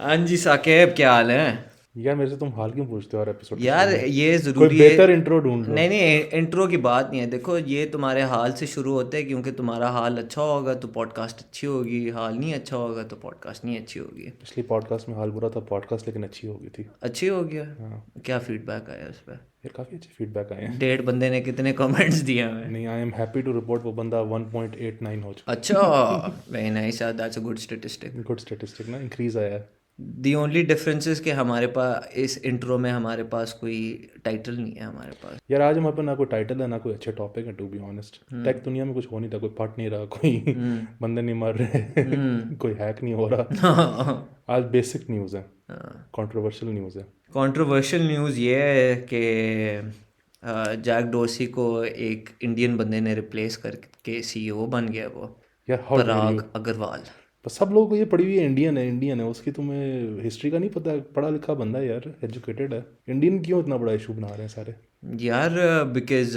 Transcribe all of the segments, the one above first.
हाँ जी साकेब, क्या हाल है? यार मेरे से तुम हाल क्यों पूछते हो हर एपिसोड के यार शुरू में? ये कोई ज़रूरी है। बेहतर इंट्रो ढूंढ लो। नहीं नहीं, इंट्रो की बात नहीं है। देखो, ये तुम्हारे हाल से शुरू होते हैं, क्योंकि तुम्हारा हाल अच्छा होगा तो पॉडकास्ट अच्छी होगी, हाल नहीं अच्छा होगा तो पॉडकास्ट नहीं अच्छी होगी। पिछली पॉडकास्ट में हाल बुरा था, पॉडकास्ट लेकिन अच्छी हो गई थी। अच्छी हो गया। हाँ। क्या फीडबैक आया उस पर? यार काफ़ी अच्छे फीडबैक आए हैं। 1.5 बंदे ने कितने कमेंट्स दिए हमें? नहीं, I am happy to report वो बंदा 1.89 हो चुका अच्छा, वेरी नाइस यार, दैट्स अ गुड स्टेटिस्टिक। है। गुड स्टेटिस्टिक ना, इंक्रीज आया है। दी ओनली डिफरेंस इज कि हमारे पास इस इंट्रो में हमारे पास कोई टाइटल नहीं है हमारे पास। यार आज हमारे पास ना कोई टाइटल है ना कोई अच्छे टॉपिक है, टू बी ऑनेस्ट। टेक दुनिया में कुछ हो नहीं था, कोई फट नहीं रहा, कोई बंदे नहीं मर रहे कोई हैक नहीं हो रहा। आज बेसिक न्यूज़ है, कंट्रोवर्शियल न्यूज़ है। कंट्रोवर्शियल न्यूज़ ये है कि जैक डोर्सी को एक इंडियन बंदे ने रिप्लेस करके सीईओ बन गया वो, यार हाउ डेयर यू। पराग अग्रवाल। पर सब लोगों को ये पड़ी हुई है, इंडियन है इंडियन है, उसकी तुम्हें हिस्ट्री का नहीं पता? पढ़ा लिखा बंदा है यार, एजुकेटेड है। इंडियन क्यों इतना बड़ा इशू बना रहे हैं सारे? यार बिकॉज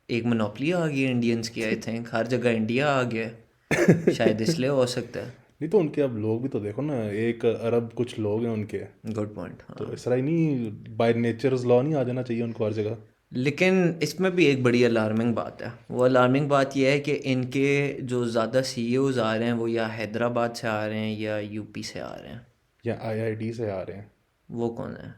एक मोनोपली आ गई इंडियंस की, आई थिंक हर जगह इंडिया आ गया है। शायद इसलिए हो सकता है। नहीं तो उनके अब लोग भी तो देखो ना, 1 अरब कुछ लोग हैं उनके। गुड पॉइंट, तो हाँ। इसरा ही नहीं, बाय नेचर्स लॉ नहीं आ जाना चाहिए उनको हर जगह? लेकिन इसमें भी एक बड़ी अलार्मिंग बात है। वो अलार्मिंग बात यह है कि इनके जो ज़्यादा सीईओज आ रहे हैं वो या हैदराबाद से आ रहे हैं या यूपी से आ रहे हैं। या आईआईटी से आ रहे हैं। वो कौन है?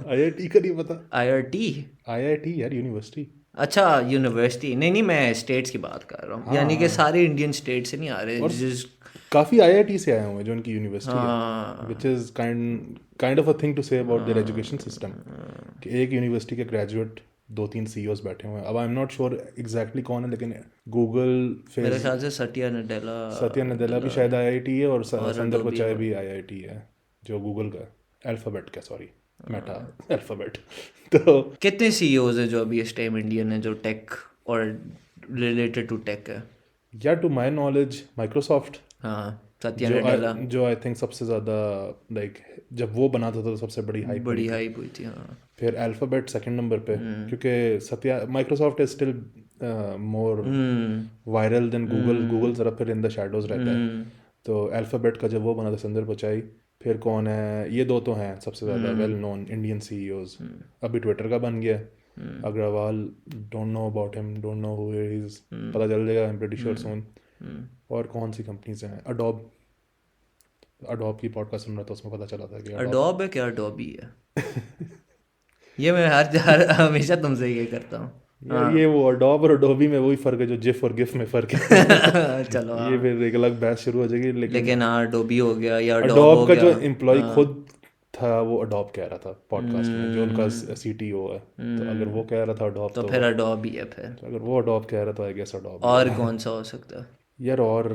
आईआईटी का नहीं पता? आईआरटी? आईआईटी यार, यूनिवर्सिटी। अच्छा, यूनिवर्सिटी। नहीं नहीं, मैं स्टेट्स की बात कर रहा हूँ, हाँ यानी कि हाँ। सारे इंडियन स्टेट से नहीं आ रहे और जिस। काफ़ी आईआईटी से आए हुए हैं जो उनकी यूनिवर्सिटी है। विच हाँ is kind of a thing to say about their education system. कि एक यूनिवर्सिटी के ग्रेजुएट 2-3 सीईओज बैठे हुए हैं। अब आई एम नॉट श्योर एग्जैक्टली कौन है, लेकिन गूगल, मेरे फेस, ख्याल से सत्या नडेला। सत्या नदेला भी नडेला शायद आईआईटी है, और और संदर अडोबी पिचाई और। भी आईआईटी है। जो गूगल का, अल्फ़ाबेट का, सॉरी, मेटा, अल्फ़ाबेट। तो कितने सीईओज हैं जो अभी इस टाइम इंडियन है जो टेक और रिलेटेड टू टेक है? या टू माई नॉलेज माइक्रोसॉफ्ट, हाँ, सत्या नडेला। जो आई थिंक सबसे ज़्यादा, लाइक, जब वो बना था तो सबसे बड़ी हाइप बनी बड़ी थी। हाइप हुई थी, हाँ। फिर अल्फ़ाबेट सेकंड नंबर पे, क्योंकि Satya Microsoft is still more hmm viral than Google. Hmm Google ज़रा फिर इन द शैडोज़ रहता है। हम्म तो अल्फ़ाबेट का जब वो बना था, संदर पिचाई। फिर कौन है? ये दो तो हैं सबसे ज़्यादा वेल नोन इंडियन सीईओज। अभी ट्विटर का बन गया Agrawal. Don't know about him, don't know who he is. पता चल जाएगा, I am pretty sure soon. और कौन सी कंपनीज हैं? अडोब। अडोब की पॉडकास्ट सुन रहा था, उसमें पता चला था कि अडोब। अडोब है क्या? अडोबी है? ये मैं हर हमेशा तुमसे ये करता हूँ। यार ये हाँ। वो अडोब और अडोबी में वही फ़र्क है जो जिफ और गिफ में फ़र्क है। चलो, ये हाँ। फिर एक अलग बहस शुरू हो जाएगी, लेकिन लेकिन हाँ, अडोबी हो गया या अडोब अडोब हो का गया। जो एम्प्लॉय हाँ। खुद था वो अडोब कह रहा था पॉडकास्ट में, जो उनका हम्म सीटीओ है। तो अगर वो हम्म कह रहा था अडोब, तो तो फिर अडोब ही है फिर। अगर वो अडोब कह रहा था, आई गेस अडोब ही और होगा। कौन सा हो सकता है? यार और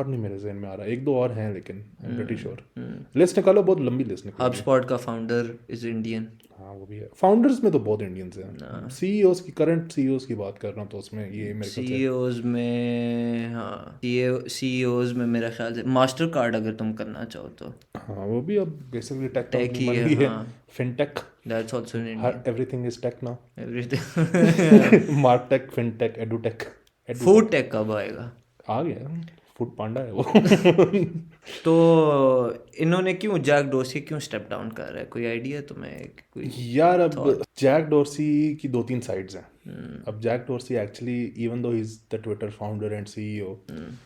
नहीं मेरे जहन में आ रहा, एक दो और हैं लेकिन आई एम प्रीटी श्योर। लिस्ट निकालो, बहुत लंबी लिस्ट निकलेगी। हबस्पॉट का फाउंडर इज इंडियन। हाँ वो भी है। फाउंडर्स में तो बहुत इंडियंस हैं। सीईओज की, करंट सीईओज की बात कर रहा हूँ, तो उसमें ये मेरे ख्याल से। सीईओज में, हाँ, सीईओज में मेरा ख्याल से मास्टर कार्ड अगर तुम करना चाहो तो। हाँ वो भी अब बेसिकली टेक टेक कंपनी ही बन है, गई है। हाँ। फिनटेक। दैट्स ऑल्सो इन हर Indian. Everything is tech now. Everything. Martech, fintech, edutech. Food edutech tech कब आएगा? आ गया। फूड पांडा है वो। तो इन्होंने क्यों, जैक डोर्सी क्यों स्टेप डाउन कर रहा है? कोई आइडिया तुम्हें? कोई यार अब थॉट? जैक डोर्सी की 2-3 साइड्स हैं। अब Jack dorsi actually, even though he is the Twitter founder and CEO,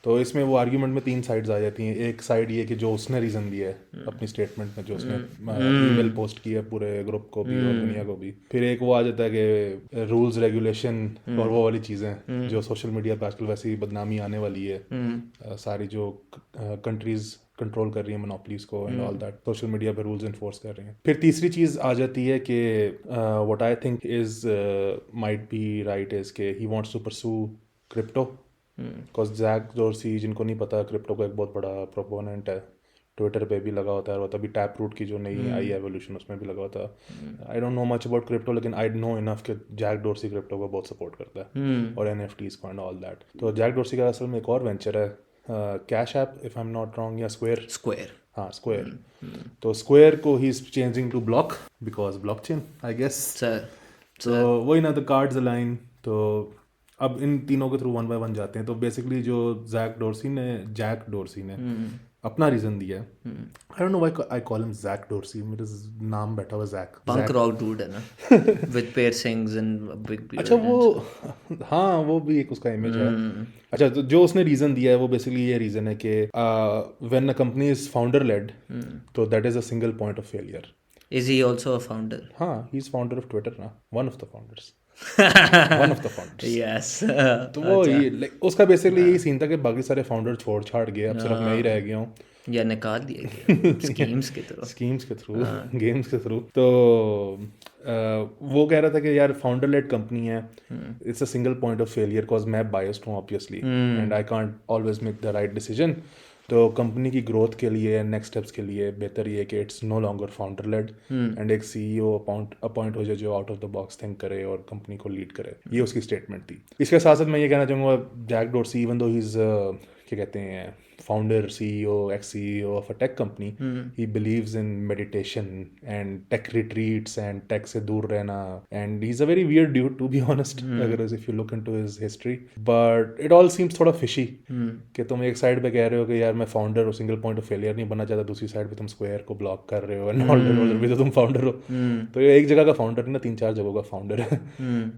तो इसमें वो आर्ग्यूमेंट में 3 साइड्स आ जाती हैं। एक साइड ये कि जो उसने रीज़न दिया है अपनी स्टेटमेंट में, जो उसने ईमेल पोस्ट किया है पूरे ग्रुप को भी और दुनिया को भी। फिर एक वो आ जाता है कि रूल्स रेगुलेशन और वो वाली चीज़ें जो सोशल मीडिया पे आजकल वैसे ही बदनामी आने वाली है। सारी जो कंट्रीज कंट्रोल कर रही है मोनोपलीज को and all that, social media पे रूल्स इन्फोर्स कर रही हैं। फिर तीसरी चीज़ आ जाती है कि what I think is might be right is के he wants to pursue crypto. Because Jack Dorsey, जिनको नहीं पता, क्रिप्टो का एक बहुत बड़ा प्रोपोनेंट है। ट्विटर पे भी लगा होता है, और तभी टैप रूट की जो नई आई एवोल्यूशन उसमें भी लगा होता है। I don't know much about crypto, लेकिन आई नो इनफ कि जैक डोर्सी क्रिप्टो को बहुत सपोर्ट करता है और एनएफटीज को एंड ऑल दैट। तो जैक डोर्सी का असल में एक और वेंचर है, Cash App if I am not wrong, या स्क्वायर। स्क्वायर। हाँ स्क्वायर। तो स्क्वायर को ही is changing to Block, because blockchain I guess. Sir. तो सर। वही ना, द कार्ड्स अलाइन। तो अब इन तीनों के थ्रू वन बाय वन जाते हैं। तो बेसिकली जो जैक डोर्सी ने अपना रीज़न दिया है। I don't know why I call him Jack Dorsey, मेरा नाम बैठा हुआ जैक पंक रॉक डूड है ना, with piercings and a big अच्छा beard वो and stuff. हाँ वो भी एक उसका इमेज है। अच्छा तो जो उसने रीज़न दिया है वो बेसिकली ये रीज़न है कि when a company is founder led तो that is a single point of failure. Is he also a founder? हाँ he is founder of Twitter ना, one of the founders. Yes. तो वो अच्छा, ये लाइक उसका बेसिकली यही सीन था कि बाकी सारे फाउंडर छोड़ छाड़ गए, अब सिर्फ मैं ही रह गया हूँ या निकाल दिया गया स्कीम्स की तरह. स्कीम्स के थ्रू गेम्स के थ्रू। तो वो कह रहा था कि यार फाउंडर लेड कंपनी है, it's a single point of failure cause मैं बायस्ड हूँ obviously and I can't always make the right decision. तो कंपनी की ग्रोथ के लिए नेक्स्ट स्टेप्स के लिए बेहतर ये है कि it's no longer founder led and एक सीईओ अपॉइंट हो जाए जो out of the box think करे और कंपनी को लीड करे। ये उसकी स्टेटमेंट थी। इसके साथ साथ मैं ये कहना चाहूँगा Jack dorsi even though he is क्या कहते हैं founder CEO ex CEO of a tech company, he believes in meditation and tech retreats and tech से दूर रहना and he is a very weird dude to be honest अगर if you look into his history. But it all seems थोड़ा fishy कि तुम एक side पे कह रहे हो कि यार मैं फाउंडर और सिंगल पॉइंट ऑफ फेलियर नहीं बनना चाहता, दूसरी साइड पे तुम स्क्वायर को ब्लॉक कर रहे हो एंड ऑल भी तो तुम फाउंडर हो। तो ये एक जगह का फाउंडर है ना, 3-4 जगहों का फाउंडर है।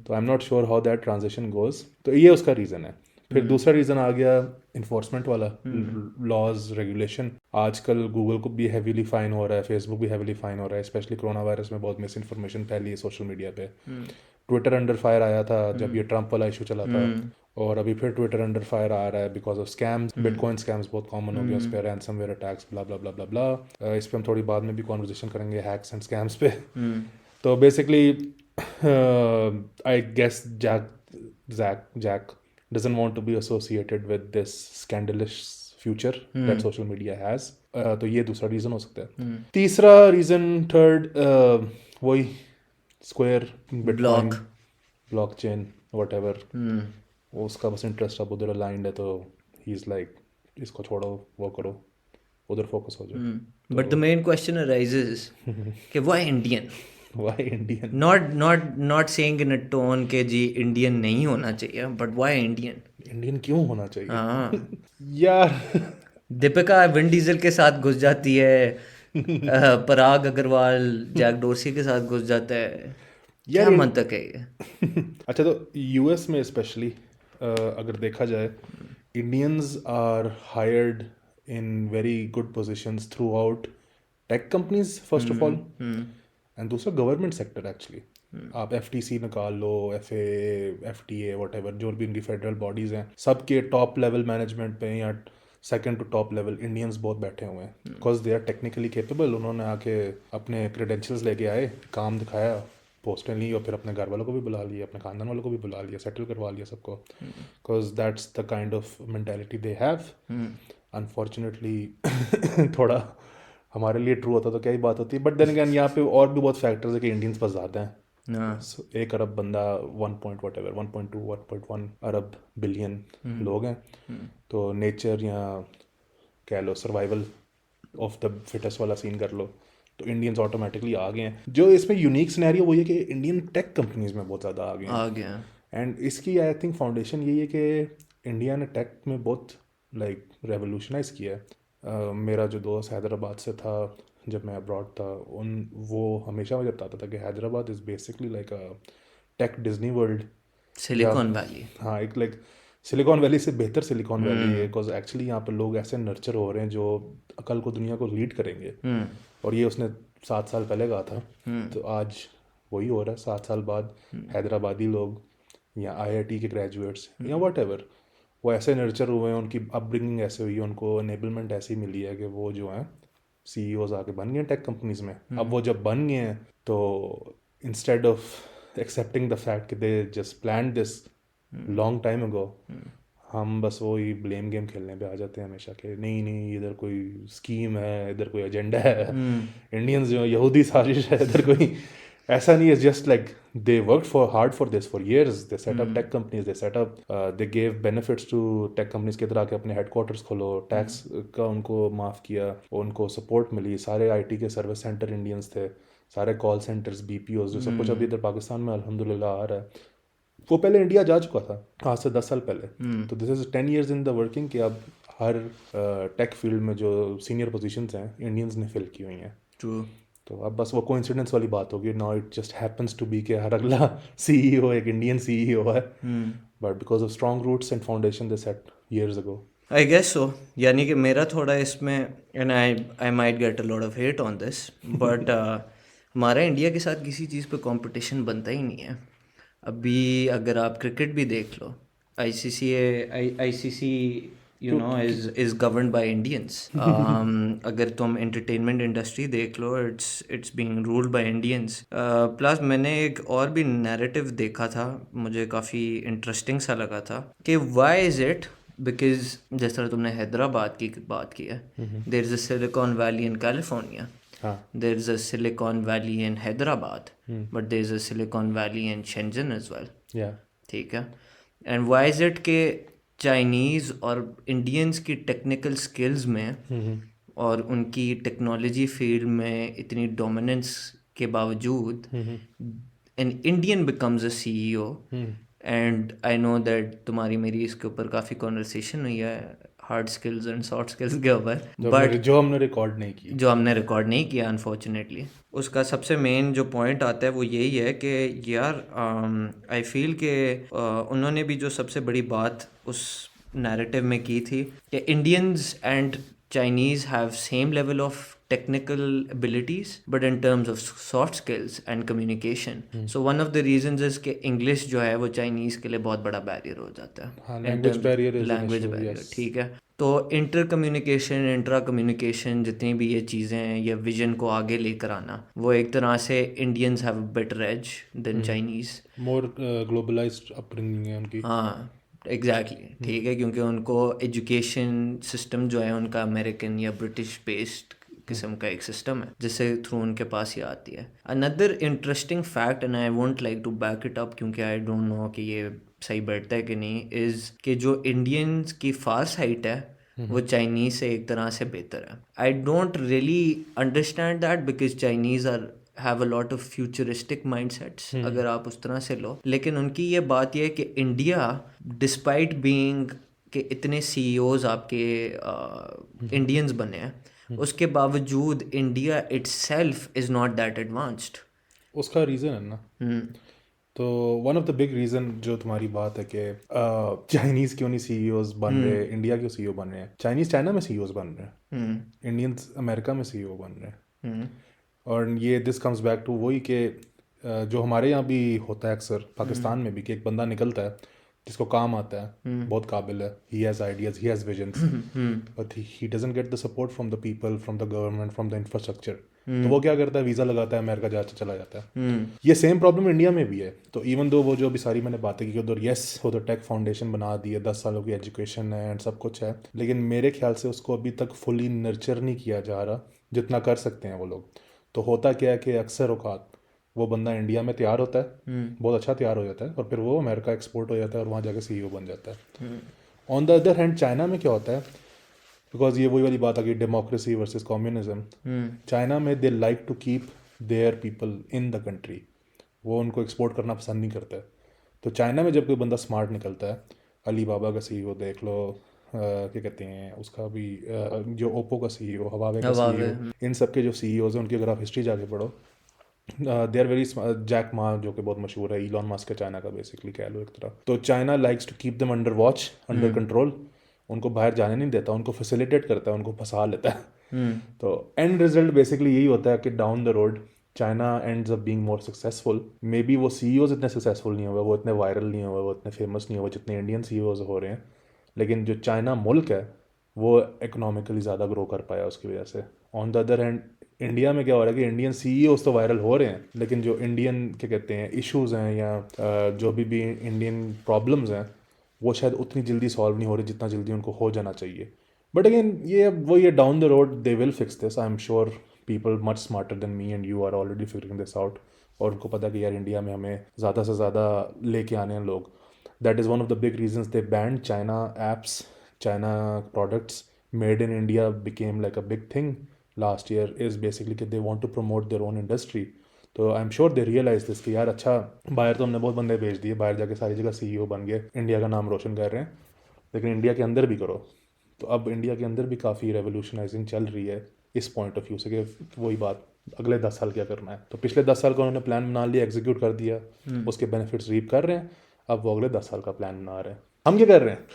तो I am not sure how that transition goes. तो ये उसका रीज़न है। फिर दूसरा रीज़न आ गया इन्फोर्समेंट वाला, लॉज रेगुलेशन। आजकल गूगल को भी हैवीली फाइन हो रहा है, फेसबुक भी हैवीली फाइन हो रहा है, स्पेशली कोरोना वायरस में बहुत मिस इन्फॉर्मेशन फैली है सोशल मीडिया पे। ट्विटर अंडर फायर आया था जब ये ट्रंप वाला इशू चला था, और अभी फिर ट्विटर अंडर फायर आ रहा है because of scams. Bitcoin scams बहुत कॉमन हो गए, उस पर रैंसमवेयर अटैक्स ब्ला ब्ला ब्ला ब्ला ब्ला। इस पर हम थोड़ी बाद में भी कॉन्वर्जेशन करेंगे हैक्स एंड स्कैम्स पे। तो basically I guess Jack doesn't want to be associated with this scandalous future that social media has. तो ये दूसरा रीज़न हो सकता है। तीसरा रीज़न वही स्क्वायर बिटकॉइन ब्लॉकचेन व्हाटएवर, उसका बस इंटरेस्ट अब उधर अलाइंड है तो ही इज़ लाइक इसको छोड़ो वो करो उधर फोकस हो जाओ। But the main question arises कि why Indian? Why Indian? Not saying in a tone के जी इंडियन नहीं होना चाहिए, but why Indian? इंडियन क्यों होना चाहिए हाँ, यार? दीपिका विन डीजल के साथ घुस जाती है, पराग अग्रवाल जैक डोर्सी के साथ घुस जाता है, क्या मंतक है ये? अच्छा तो यूएस में स्पेशली अगर देखा जाए Indians are hired in very good positions throughout tech companies first of all, and दूसरा गवर्नमेंट सेक्टर एक्चुअली। आप एफटीसी निकाल लो, एफटीए व्हाटएवर जो भी इनकी फेडरल बॉडीज़ हैं, सबके टॉप लेवल मैनेजमेंट पे या second to top level Indians बहुत बैठे हुए हैं because they are technically capable. उन्होंने आके अपने क्रेडेंशियल्स लेके आए, काम दिखाया, पोस्टें ली और फिर अपने घर वालों को भी बुला लिया, अपने खानदान वालों को भी बुला लिया, सेटल करवा लिया सबको, because that's the kind of mentality they have. Unfortunately थोड़ा हमारे लिए ट्रू होता तो क्या ही बात होती है, बट देन अगेन यहाँ पे और भी बहुत फैक्टर्स है कि इंडियंस पर ज़्यादा हैं। So, 1 अरब बंदा 1.2 1.1 अरब बिलियन लोग हैं, तो नेचर या कह लो सर्वाइवल ऑफ द फिटेस्ट वाला सीन कर लो तो इंडियंस ऑटोमेटिकली आ गए हैं। जो इसमें यूनिक सिनेरियो वो ये कि इंडियन टेक कंपनीज में बहुत ज़्यादा आ गए हैं एंड इसकी आई थिंक फाउंडेशन यही है कि इंडिया ने टेक में बहुत लाइक रेवोल्यूशनाइज किया है। मेरा जो दोस्त हैदराबाद से था जब मैं अब्रॉड था, वो हमेशा मुझे बताता था कि Hyderabad is basically like a tech Disney world, Silicon Valley. हाँ एक लाइक सिलिकॉन वैली से बेहतर सिलिकॉन वैली है, बिकॉज एक्चुअली यहाँ पर लोग ऐसे नर्चर हो रहे हैं जो कल को दुनिया को लीड करेंगे। और ये उसने 7 साल पहले कहा था, तो आज वही हो रहा है। 7 साल बाद हैदराबादी लोग या आईआईटी के ग्रेजुएट्स या व्हाटएवर वो ऐसे नर्चर हुए हैं, उनकी अपब्रिंगिंग ऐसे हुई है, उनको एनेबलमेंट ऐसी मिली है कि वो जो हैं सीईओज आके बन गए टेक कंपनीज में। अब वो जब बन गए हैं तो instead of accepting the fact कि they just plan this long time ago, हम बस वही ब्लेम गेम खेलने पे आ जाते हैं हमेशा कि नहीं इधर कोई स्कीम है, इधर कोई एजेंडा है, इंडियंस जो यहूदी साजिश है, इधर कोई ऐसा नहीं है। Just like they work for hard for this for years, they set up tech companies, they set up they give benefits to tech companies के तरह के अपने हेडक्वार्टर्स खोलो, टैक्स का उनको माफ़ किया, उनको सपोर्ट मिली, सारे आईटी के सर्विस सेंटर इंडियंस थे, सारे कॉल सेंटर्स बीपीओज जो सब कुछ अभी इधर पाकिस्तान में अल्हम्दुलिल्लाह आ रहा है। वो पहले इंडिया जा चुका था आज से 10 साल पहले। तो this is 10 years in the working कि अब हर टेक फील्ड में जो सीनियर पोजीशंस हैं इंडियंस ने फिल की हुई हैं। ट्रू। तो अब बस वो कोइंसिडेंस वाली बात होगी, now it just happens to be कि हर अगला सीईओ एक इंडियन सीईओ है, but because of strong roots and foundation they set years ago। I guess so. यानी कि मेरा थोड़ा इसमें, and I might get a lot of hate on this, but हमारा इंडिया के साथ किसी चीज़ पे कंपटीशन बनता ही नहीं है। अभी अगर आप क्रिकेट भी देख लो, ICC you know is governed by Indians. अगर तुम एंटरटेनमेंट इंडस्ट्री देख लो, it's being ruled by Indians. Plus मैंने एक और भी नैरेटिव देखा था, मुझे काफ़ी इंटरेस्टिंग सा लगा था कि व्हाई इज़ इट, बिकॉज जिस तरह तुमने हैदराबाद की बात की है, there is a Silicon Valley in California, हाँ there is a Silicon Valley in Hyderabad, but there is a Silicon Valley in Shenzhen as well। या ठीक है। एंड वाई इज इट के चाइनीज़ और इंडियंस की टेक्निकल स्किल्स में और उनकी टेक्नोलॉजी फील्ड में इतनी डोमिनेंस के बावजूद an Indian becomes a CEO. And I know that तुम्हारी मेरी इसके ऊपर काफ़ी कॉन्वर्सेशन हुई है hard skills and soft skills के ऊपर, बट जो हमने रिकॉर्ड नहीं की। जो हमने रिकॉर्ड नहीं किया अनफॉर्चुनेटली। उसका सबसे मेन जो पॉइंट आता है वो यही है कि यार आई फील कि उन्होंने भी जो सबसे बड़ी बात उस नैरेटिव में की थी कि Indians and Chinese have same level of technical abilities but in terms of soft skills and communication, so one of the reasons is कि English जो है वो Chinese के लिए बहुत बड़ा बैरियर हो जाता है। हाँ, language barrier is an language issue, barrier, yes। ठीक है। तो इंटर कम्युनिकेशन, इंट्रा कम्युनिकेशन, जितनी भी ये चीज़ें हैं, ये विजन को आगे लेकर आना, वो एक तरह से Indians have a better edge than Chinese. More globalized upbringing है उनकी। हाँ एग्जैक्टली, ठीक है, क्योंकि उनको एजुकेशन सिस्टम जो है उनका अमेरिकन या ब्रिटिश बेस्ड किस्म का एक सिस्टम है जिससे थ्रू उनके पास ये आती है। Another interesting fact, and I won't like to back it up क्योंकि आई डोंट नो कि ये सही बैठता है कि नहीं, इज़ कि जो इंडियंस की फार साइट है वो चाइनीज़ से एक तरह से बेहतर है। I don't really understand that because Chinese are have a lot of futuristic mindsets, अगर आप उस तरह से लो। लेकिन उनकी ये बात यह है कि इंडिया डिस्पाइट बीइंग कि इतने सीईओज आपके इंडियंस बने हैं, उसके बावजूद India itself is not that advanced. उसका रीज़न है ना, तो one of the big reason जो तुम्हारी बात है कि चाइनीज़ क्यों नहीं सीईओज बन रहे, इंडिया क्यों सीईओ बन रहे हैं। चाइनीज़ चाइना में सीईओज बन रहे हैं, इंडियंस अमेरिका में सीईओ बन रहे हैं। और ये दिस कम्स बैक टू वही कि जो हमारे यहाँ भी होता है अक्सर, पाकिस्तान में भी, कि एक बंदा निकलता है जिसको काम आता है, बहुत काबिल है, he has ideas, he has visions, but he doesn't get the support from the people, from the government, from the infrastructure. तो वो क्या करता है, वीज़ा लगाता है, अमेरिका जा चला जाता है। ये सेम प्रॉब्लम इंडिया में भी है। तो इवन दो वो जो अभी सारी मैंने बातें की उधर, येस उधर टेक फाउंडेशन बना दी है, 10 सालों की एजुकेशन है एंड सब कुछ है, लेकिन मेरे ख्याल से उसको अभी तक फुली नर्चर नहीं किया जा रहा जितना कर सकते हैं वो लोग। तो होता क्या है कि अक्सर औकात वो बंदा इंडिया में तैयार होता है, बहुत अच्छा तैयार हो जाता है, और फिर वो अमेरिका एक्सपोर्ट हो जाता है और वहाँ जाके सीईओ बन जाता है। On the other hand China में क्या होता है, बिकॉज ये वही वाली बात आ गई, डेमोक्रेसी वर्सेस कम्युनिज्म। चाइना में they like to keep their people in the country, वो उनको एक्सपोर्ट करना पसंद नहीं करता है। तो चाइना में जब कोई बंदा स्मार्ट निकलता है, अली बाबा का सीईओ देख लो, क्या कहते हैं उसका भी, जो ओप्पो का सीईओ, हवावे का सीईओ, इन सब के जो सीईओज हैं उनकी अगर आप हिस्ट्री जाके पढ़ो, they are very, Jack Ma जो कि बहुत मशहूर है, इलॉन मस्क है चाइना का बेसिकली कह लो एक तरह। तो China likes to keep them under watch, under control, उनको बाहर जाने नहीं देता, उनको फैसिलिटेट करता है, उनको फंसा लेता है। तो एंड रिजल्ट बेसिकली यही होता है कि down the road China ends up being more successful. May be वो सीईओज इतने सक्सेसफुल नहीं हुए, वो इतने वायरल नहीं हुए, वो इतने फेमस नहीं हुए जितने इंडियन सीईओज हो रहे हैं, लेकिन जो चाइना मुल्क है वो इकोनॉमिकली ज़्यादा ग्रो कर पाया उसकी वजह से। On the other hand India में क्या हो रहा है कि इंडियन सीईओज तो वायरल हो रहे हैं, लेकिन जो इंडियन क्या कहते हैं इश्यूज़ हैं या जो भी इंडियन प्रॉब्लम्स हैं वो शायद उतनी जल्दी सॉल्व नहीं हो रही जितना जल्दी उनको हो जाना चाहिए। बट अगेन ये वो ये down the road they will fix this, I am sure people much smarter than me and you are already figuring this out. और उनको पता कि यार इंडिया में हमें ज़्यादा से ज़्यादा लेके आने हैं लोग। That is one of the big reasons they banned China apps, China products made in India became like a big thing last year, is basically that they want to promote their own industry. तो I am sure they realize this कि यार अच्छा बाहर तो हमने बहुत बंदे भेज दिए, बाहर जाके सारी जगह CEO बन गए, इंडिया का नाम रोशन कर रहे हैं, लेकिन इंडिया के अंदर भी करो। तो अब इंडिया के अंदर भी काफ़ी रेवोल्यूशनाइजिंग चल रही है इस पॉइंट ऑफ व्यू से कि वही बात अगले 10 साल क्या करना है। तो पिछले 10 साल का उन्होंने प्लान बना लिया, एग्जीक्यूट कर दिया, उसके बेनिफिट्स रीप कर रहे हैं, अब वो अगले 10 साल का प्लान बना रहे हैं। हम क्या कर रहे हैं?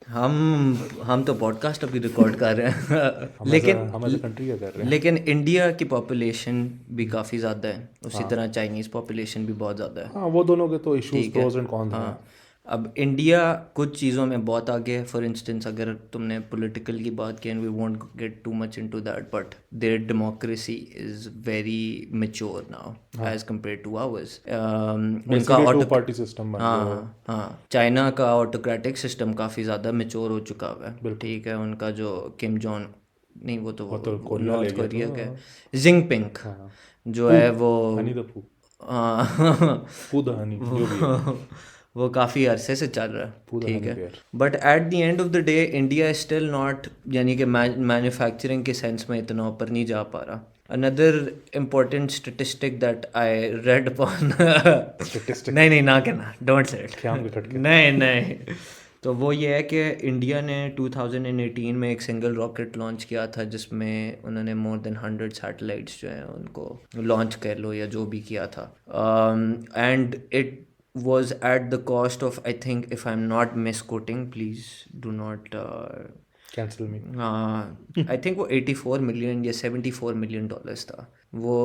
हम तो पॉडकास्ट अभी रिकॉर्ड कर रहे हैं लेकिन हम एज अ कंट्री क्या कर रहे हैं? लेकिन इंडिया की पॉपुलेशन भी काफ़ी ज़्यादा है, उसी तरह चाइनीज़ पॉपुलेशन भी बहुत ज़्यादा है। हाँ, वो दोनों के तो इश्यूज, प्रोज एंड कॉन्स हैं। हाँ, अब इंडिया कुछ चीज़ों में बहुत आगे है। फॉर इंस्टेंस अगर तुमने पॉलिटिकल की बात की, and we won't get too much into that, but their democracy is very mature now as compared to ours. उनका टू पार्टी सिस्टम बन गया है। हाँ, चाइना का ऑटोक्रेटिक सिस्टम काफ़ी ज़्यादा मेच्योर हो चुका हुआ है, ठीक है। उनका जो किम जोंग, नहीं वो तो कोरिया ले नॉर्थ गया कोरिया तो, का जिंगपिंग जो है वो हनी द फू, हाँ, फू द हनी, जो भी है, वो काफ़ी अरसे से चल रहा है, फू द ठीक हनी है। बेयर। But at the end of the day India is still not, यानी कि मैन्युफैक्चरिंग के सेंस में इतना ऊपर नहीं जा पा रहा। Another important statistic that I read upon statistic नहीं ना कहना, डोंट से इट, ख्याम के खटके। नहीं तो वो ये है कि इंडिया ने 2018 में एक सिंगल रॉकेट लॉन्च किया था, जिसमें उन्होंने मोर देन 100 सैटेलाइट्स जो हैं उनको लॉन्च कर लो या जो भी किया था, and it was at the cost of, I think, if I'm not misquoting, please do not cancel me. I think वो 84 मिलियन या 74 मिलियन डॉलर्स था वो।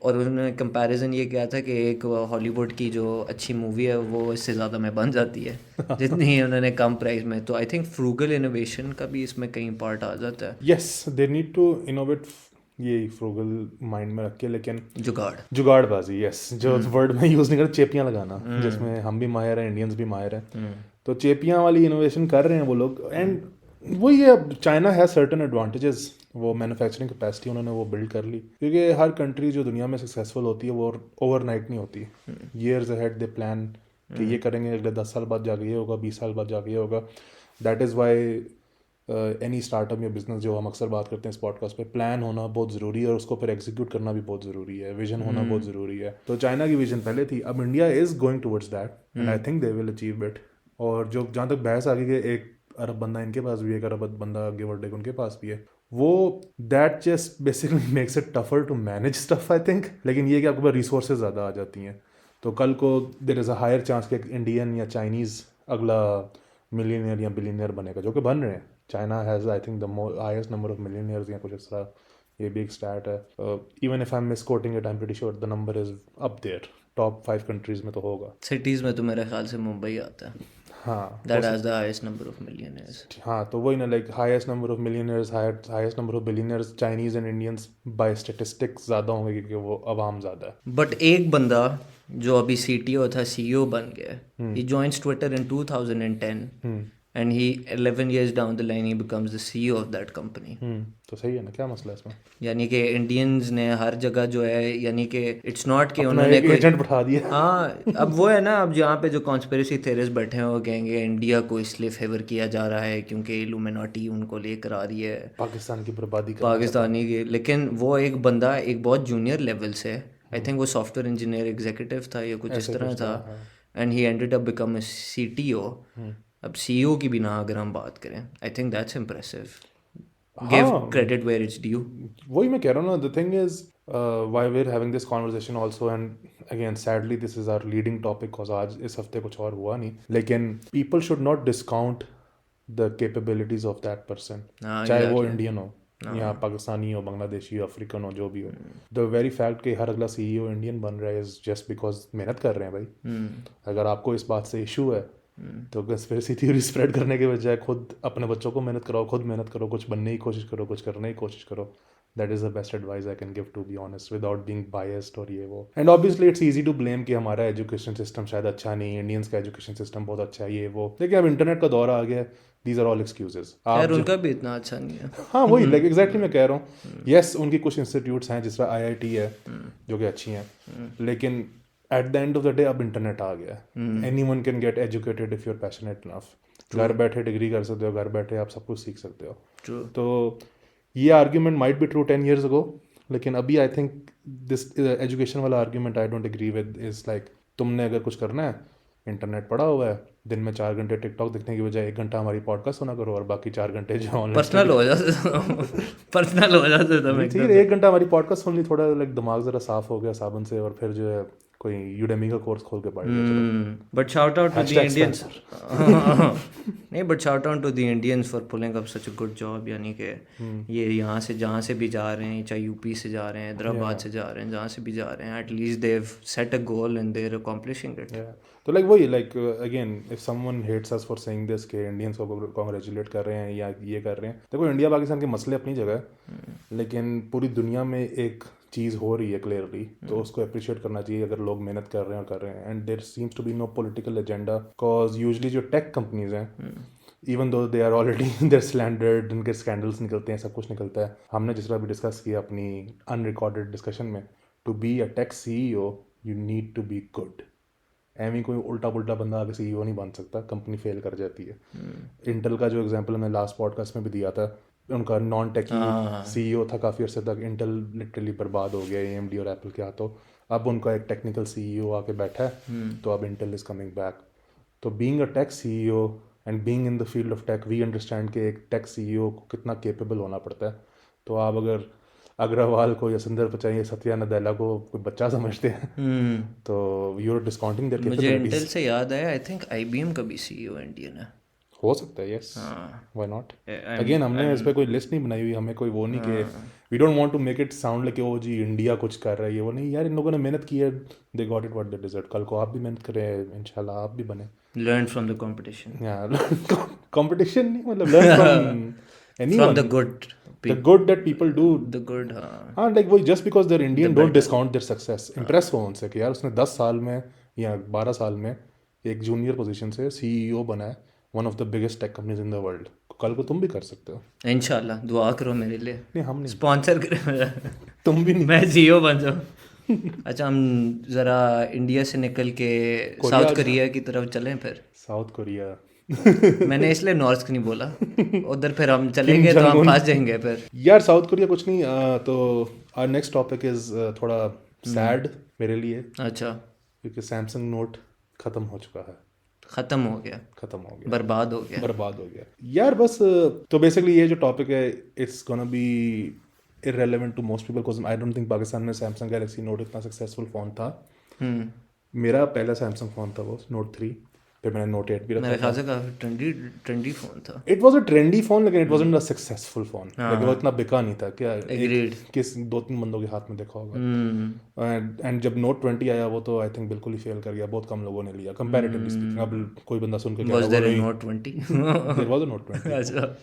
और उन्होंने कंपैरिजन ये किया था कि एक हॉलीवुड की जो अच्छी मूवी है वो इससे ज़्यादा में बन जाती है जितनी उन्होंने कम प्राइस में। तो आई थिंक फ्रूगल इनोवेशन का भी इसमें कहीं पार्ट आ जाता है। Yes, they need to innovate, ये फ्रूगल माइंड में रख के, लेकिन जुगाड़बाजी, यस, जो वर्ड में यूज़ नहीं करते, चेपियाँ लगाना, जिसमें हम भी माहिर हैं, इंडियंस भी माहिर हैं, तो चेपियाँ वाली इनोवेशन कर रहे हैं वो लोग। एंड वही है, चाइना हैज़ सर्टन एडवांटेजेस, वो मैन्युफैक्चरिंग कैपेसिटी उन्होंने वो बिल्ड कर ली, क्योंकि हर कंट्री जो दुनिया में सक्सेसफुल होती है वो ओवरनाइट नहीं होती, ईयर्स अहेड दे प्लान कि ये करेंगे, अगले 10 साल बाद जाके ये होगा, 20 साल बाद जाके ये होगा। That is why any startup या बिजनेस, जो हम अक्सर बात करते हैं इस पॉडकास्ट पे, प्लान होना बहुत ज़रूरी है और उसको फिर एग्जीक्यूट करना भी बहुत ज़रूरी है, विजन होना बहुत ज़रूरी है। तो चाइना की विजन पहले थी, अब India is going towards that and I think they will achieve it. और जो जहाँ तक बहस आ गई कि 1 अरब बंदा इनके पास भी है, 1 अरब बंदा गिव और टेक उनके पास भी है, वो that just basically makes it tougher to manage stuff I think. लेकिन ये कि आपके पास रिसोर्सेज ज़्यादा आ जाती हैं, तो कल को there is a higher chance कि इंडियन या चाइनीज़ अगला मिलियनियर या बिलियनियर बनेगा, जो कि बन रहे हैं। China has I think the highest number of millionaires या कुछ इस तरह, ये भी एक स्टैट है। Even if I am misquoting it, I am pretty sure the number is up there, top 5 countries में तो होगा। सिटीज़ में तो मेरे ख्याल से मुंबई आता है, हाँ, that has the highest number of millionaires. हाँ, तो वही ना, like highest number of millionaires, highest number of billionaires, Chinese and Indians by statistics ज़्यादा होंगे क्योंकि वो आवाम ज़्यादा है। बट एक बंदा जो अभी CTO था, CEO बन गया, he joins Twitter in 2010 and he 11 years down the line he becomes the CEO of that company। तो सही है ना, क्या मसला है इसमें? यानी कि इंडियंस ने हर जगह जो है, यानी कि इट्स नॉट कि अपना उन्होंने एक कोई एजेंट बैठा दिया। हाँ, अब वो है ना, अब जहाँ पे जो कॉन्स्पिरेसी थेरिस्ट बैठे हैं वो कहेंगे इंडिया को इसलिए फेवर किया जा रहा है क्योंकि इल्यूमिनाटी उनको लेकर आ रही है, पाकिस्तान की बर्बादी का। पाकिस्तानी के। लेकिन वो एक बंदा एक बहुत जूनियर लेवल से, आई थिंक वो सॉफ्टवेयर इंजीनियर एग्जीक्यूटिव था या कुछ इस तरह था, and he ended up become a CTO। अब CEO की भी ना अगर हम बात करें, I think that's impressive. Give credit where it's due. वही मैं कह रहा हूँ ना, the thing is why we are having this conversation also, and again sadly this is our leading topic, because आज इस हफ्ते कुछ और हुआ नहीं, लेकिन people should not discount the capabilities of that person, चाहे वो इंडियन हो या पाकिस्तानी हो, बांग्लादेशी हो, अफ्रीकन हो, जो भी हो। द वेरी फैक्ट कि हर अगला CEO इंडियन बन रहा है इज जस्ट बिकॉज मेहनत कर रहे हैं भाई। अगर आपको इस बात से इशू है तो कंस्पिरेसी थ्योरी स्प्रेड करने के बजाय खुद अपने बच्चों को मेहनत कराओ, खुद मेहनत करो, कुछ बनने की कोशिश करो, कुछ करने की कोशिश करो। That is the best advice I can give, to be honest, without being biased और ये वो। And obviously it's easy to blame कि हमारा एजुकेशन सिस्टम शायद अच्छा नहीं, इंडियंस का एजुकेशन सिस्टम बहुत अच्छा है, ये वो। देखिए अब इंटरनेट का दौर आ गया, दीज आर ऑल एक्सक्यूजेज। यार उनका भी इतना अच्छा नहीं है। हाँ वही, लाइक एग्जैक्टली मैं कह रहा हूँ, यस उनकी कुछ इंस्टीट्यूट्स हैं जिस तरह IIT है जो कि अच्छी हैं, लेकिन at the end of the day अब इंटरनेट आ गया है, anyone can get educated if you are passionate enough. घर बैठे डिग्री कर सकते हो, घर बैठे आप सब कुछ सीख सकते हो। तो ये argument might be true 10 years ago, लेकिन अभी आई थिंक दिस एजुकेशन वाला argument I don't agree with is like तुमने अगर कुछ करना है इंटरनेट पड़ा हुआ है, दिन में 4 घंटे टिकटॉक देखने की बजाय 1 घंटा हमारी पॉडकास्ट सुना करो और बाकी 4 घंटे जो ऑनलाइन पर्सनल हो जाते पर्सनल हो जाते तुम ठीक है, 1 घंटा हमारी पॉडकास्ट सुन ली, थोड़ा लाइक दिमाग जरा साफ हो गया साबुन से, और फिर जो है कोई यूडेमी का कोर्स खोल के पढ़ लिया। But shout out to the Hashtag Indians नहीं, but shout out to the Indians for pulling up such a good job, यानी कि ये यहाँ से जहाँ से भी जा रहे हैं, चाहे यूपी से जा रहे हैं, हैदराबाद से जा रहे हैं, जहाँ से भी जा रहे हैं, at least they have set a goal and they are accomplishing it. तो लाइक वही like again if someone hates us for saying this के इंडियंस को कांग्रेचुलेट कर रहे हैं या ये कर रहे हैं, देखो इंडिया पाकिस्तान के मसले अपनी जगह है, लेकिन पूरी दुनिया में एक चीज़ हो रही है क्लियरली, तो उसको अप्रिशिएट करना चाहिए अगर लोग मेहनत कर रहे हैं और कर रहे हैं। And there seems to be no political agenda, because usually जो टेक कंपनीज हैं even though they are already there slandered, उनके स्कैंडल्स निकलते हैं, सब कुछ निकलता है। हमने जिस तरह भी डिस्कस किया अपनी अनरिकॉर्डेड डिस्कशन में, to be a tech CEO you need to be good. एवं कोई उल्टा पुल्टा बंदा आगे CEO नहीं बन सकता, कंपनी फेल कर जाती है। इंटेल का जो एग्जांपल मैं लास्ट पॉडकास्ट में भी दिया था, उनका नॉन टेकी CEO था काफ़ी अर्से तक, इंटेल लिटरली बर्बाद हो गया AMD और एप्पल के हाथों। अब उनका एक टेक्निकल CEO आके बैठा है, तो अब इंटेल इज़ कमिंग बैक। तो being a tech CEO and being in the field of tech, we understand कि एक टेक CEO को कितना केपेबल होना पड़ता है। तो आप अगर अग्रवाल को या सुंदर पिचाई या सत्या नडेला को कोई बच्चा समझते हैं, तो यू आर डिस्काउंटिंग देयर मुझे कैपेबिलिटीज। इंटेल से याद आया, आई थिंक IBM का भी CEO इंडियन है। हो सकता है, यस, व्हाई नॉट। अगेन हमने इस पे कोई लिस्ट नहीं बनाई हुई, हमें कोई वो नहीं कि we don't want to make it sound like oh ji India कुछ कर रहा है, ये वो नहीं यार, इन लोगों ने मेहनत की है, they got it what they deserve. कल को आप भी मेहनत करें, इंशाल्लाह आप भी बने। लर्न फ्रॉम द कंपटीशन, यार कंपटीशन नहीं, मतलब learn from from the good the good that people do, the good. हाँ लाइक वही, just because there Indian don't discount their success. Impress हो उनसे कि यार उसने 10 साल में या 12 साल में एक जूनियर पोजीशन से CEO बना है one of the biggest tech companies in the world. कल को तुम भी कर सकते हो। इंशाल्लाह दुआ करो मेरे लिए, नहीं हम नहीं, स्पॉन्सर करें तुम भी नहीं। मैं CEO बन जाऊँ। अच्छा, हम ज़रा इंडिया से निकल के साउथ कोरिया की तरफ चलें फिर। साउथ कोरिया मैंने इसलिए नॉर्थ नहीं बोला, उधर फिर हम चलेंगे तो हम फंस जाएंगे फिर। यार साउथ कोरिया कुछ नहीं, तो आवर नेक्स्ट टॉपिक इज थोड़ा सैड मेरे लिए, अच्छा, क्योंकि सैमसंग नोट खत्म हो चुका है। ख़त्म हो गया, खत्म हो गया, बर्बाद हो गया, बर्बाद हो गया यार बस। तो बेसिकली ये जो टॉपिक है it's gonna be irrelevant to most people because I don't think Pakistan में सैमसंग गैलेक्सी नोट इतना सक्सेसफुल फ़ोन था। मेरा पहला सैमसंग फ़ोन था वो Note 3, फिर मैंने Note 8 भी रखा। मेरे ख्याल से काफ़ी ट्रेंडी फ़ोन था। It was a trendy phone, लेकिन it wasn't a successful phone, लेकिन वो इतना बिका नहीं था। क्या किस 2-3 बंदों के हाथ में देखा होगा। एंड जब Note 20 आया वो तो आई थिंक बिल्कुल ही फेल कर गया, बहुत कम लोगों ने लिया कंपैरेटिवली स्पीकिंग। अब कोई बंदा सुन के Was there a Note 20? There was a Note 20, अच्छा,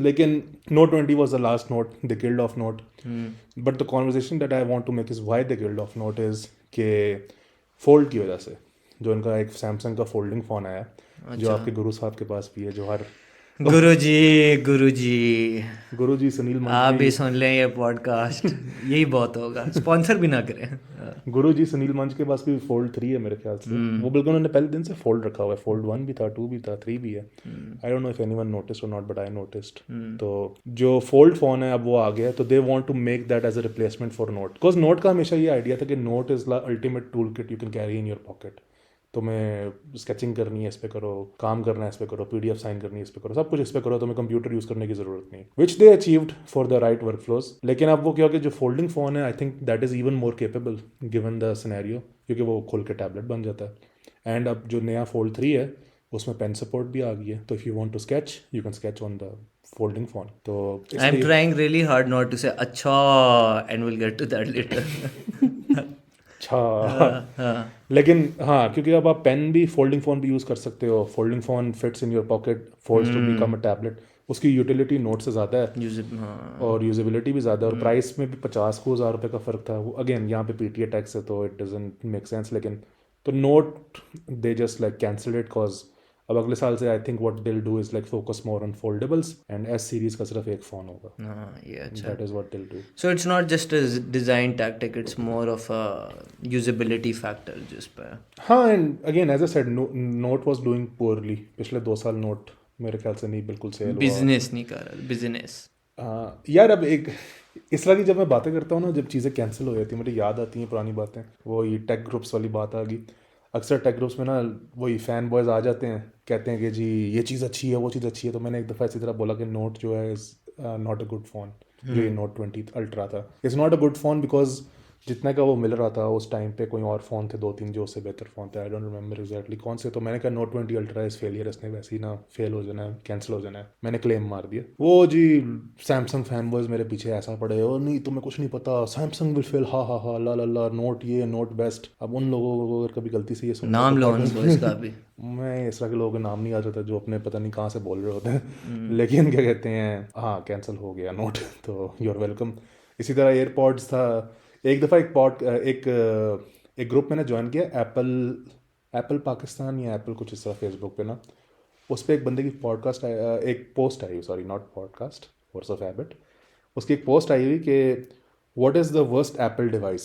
लेकिन Note 20 was the last Note, they killed off Note. But the conversation that I want to make is why they killed off Note is कि fold की वजह से, जो उनका एक Samsung का फोल्डिंग फ़ोन आया, जो आपके गुरु साहब के पास भी है, जो हर गुरुजी सुनील आप भी सुन लें ये पॉडकास्ट, यही बहुत होगा, स्पॉन्सर भी ना करें। गुरुजी सुनील मंच के पास भी फोल्ड 3 है मेरे ख्याल से। वो बिल्कुल उन्होंने पहले दिन से फोल्ड रखा हुआ है, फोल्ड 1 भी था, 2 भी था, 3 भी है। I don't know if anyone noticed और नॉट, बट आई नोटिस्ड। तो जो फोल्ड फ़ोन है अब वो आ गया है, तो they want to make that as a replacement for Note, because Note का हमेशा ये आइडिया था कि Note is the ultimate tool kit you can carry in your pocket. तुम्हें स्केचिंग करनी है इस पे करो, काम करना है इस पे करो, PDF साइन करनी है इस पे करो, सब कुछ इस पे करो, तुम्हें कंप्यूटर यूज़ करने की ज़रूरत नहीं, which they achieved for the right workflows. लेकिन अब वो क्या हो गया, जो फोल्डिंग फ़ोन है I think that is even more capable given the scenario, क्योंकि वो खोल के टैबलेट बन जाता है। एंड अब जो नया फोल्ड 3 है उसमें पेन सपोर्ट भी आ गई है, तो if you want to sketch you can sketch on the folding phone. तो I am trying really hard not to say अच्छा, and will get to that later. अच्छा, लेकिन हाँ, क्योंकि अब आप पेन भी फोल्डिंग फ़ोन भी यूज़ कर सकते हो, folding phone fits in your pocket, folds to become a tablet, उसकी यूटिलिटी नोट से ज़्यादा है और यूजेबिलिटी भी ज़्यादा है, और प्राइस में भी 50 को 1000 रुपये का फ़र्क था। वो अगेन यहाँ पे PTA टैक्स है तो इट डजंट मेक सेंस, लेकिन तो Note they just like cancel it, cause अब अगले साल से I think what they will do is like focus more on foldables, and S series का सिर्फ एक फ़ोन होगा। ये अच्छा, that is what they will do. So it's not just a design tactic, it's more of a usability factor जिस पे। हाँ, and again as I said Note was doing poorly, पिछले 2 साल नोट मेरे ख्याल से नहीं बिल्कुल सेल हुआ, बिजनेस नहीं कर रहा, बिजनेस। यार अब एक इस तरह की जब मैं बातें करता हूँ ना, जब चीज़ें कैंसिल हो जाती हैं, मुझे याद आती हैं पुरानी बातें। वो ये टेक ग्रुप्स वाली बात आ गई। अक्सर टेक ग्रुप्स में ना वही फ़ैन बॉयज़ आ जाते हैं, कहते हैं कि जी ये चीज़ अच्छी है, वो चीज़ अच्छी है। तो मैंने एक दफ़ा इसी तरह बोला कि नोट जो है is not a good phone. जो ये नोट 20 अल्ट्रा था, is not a good phone because जितने का वो मिल रहा था उस टाइम पे कोई और फ़ोन थे 2-3 जो उससे बेहतर फ़ोन थे। आई डोंट रिमेंबर एग्जैक्टली कौन से। तो मैंने कहा नोट 20 अल्ट्रा इज़ फेलियर, इसने वैसे ही ना फेल हो जाना है, कैंसिल हो जाना है। मैंने क्लेम मार दिया। वो जी सैमसंग फैन बॉयज़ मेरे पीछे ऐसा पड़े, और नहीं तुम्हें कुछ नहीं पता, सैमसंग विल फेल, हा हा हा, ला ला ला, नोट ये नोट बेस्ट। अब उन लोगों को अगर कभी गलती से ये सुन लिया नाम तो लो उनको इसका भी। मैं इस तरह के लोगों के नाम नहीं आ जाता जो अपने पता नहीं कहाँ से बोल रहे होते हैं। लेकिन क्या कहते हैं, हाँ कैंसिल हो गया नोट, तो यू आर वेलकम। इसी तरह एयरपॉड्स था। एक दफ़ा एक ग्रुप मैंने ज्वाइन किया, एप्पल पाकिस्तान या एप्पल कुछ इस तरह, फेसबुक पे ना। उस पर एक बंदे की एक पोस्ट आई, sorry not podcast, force of habit. उसकी एक पोस्ट आई हुई कि what is the worst Apple device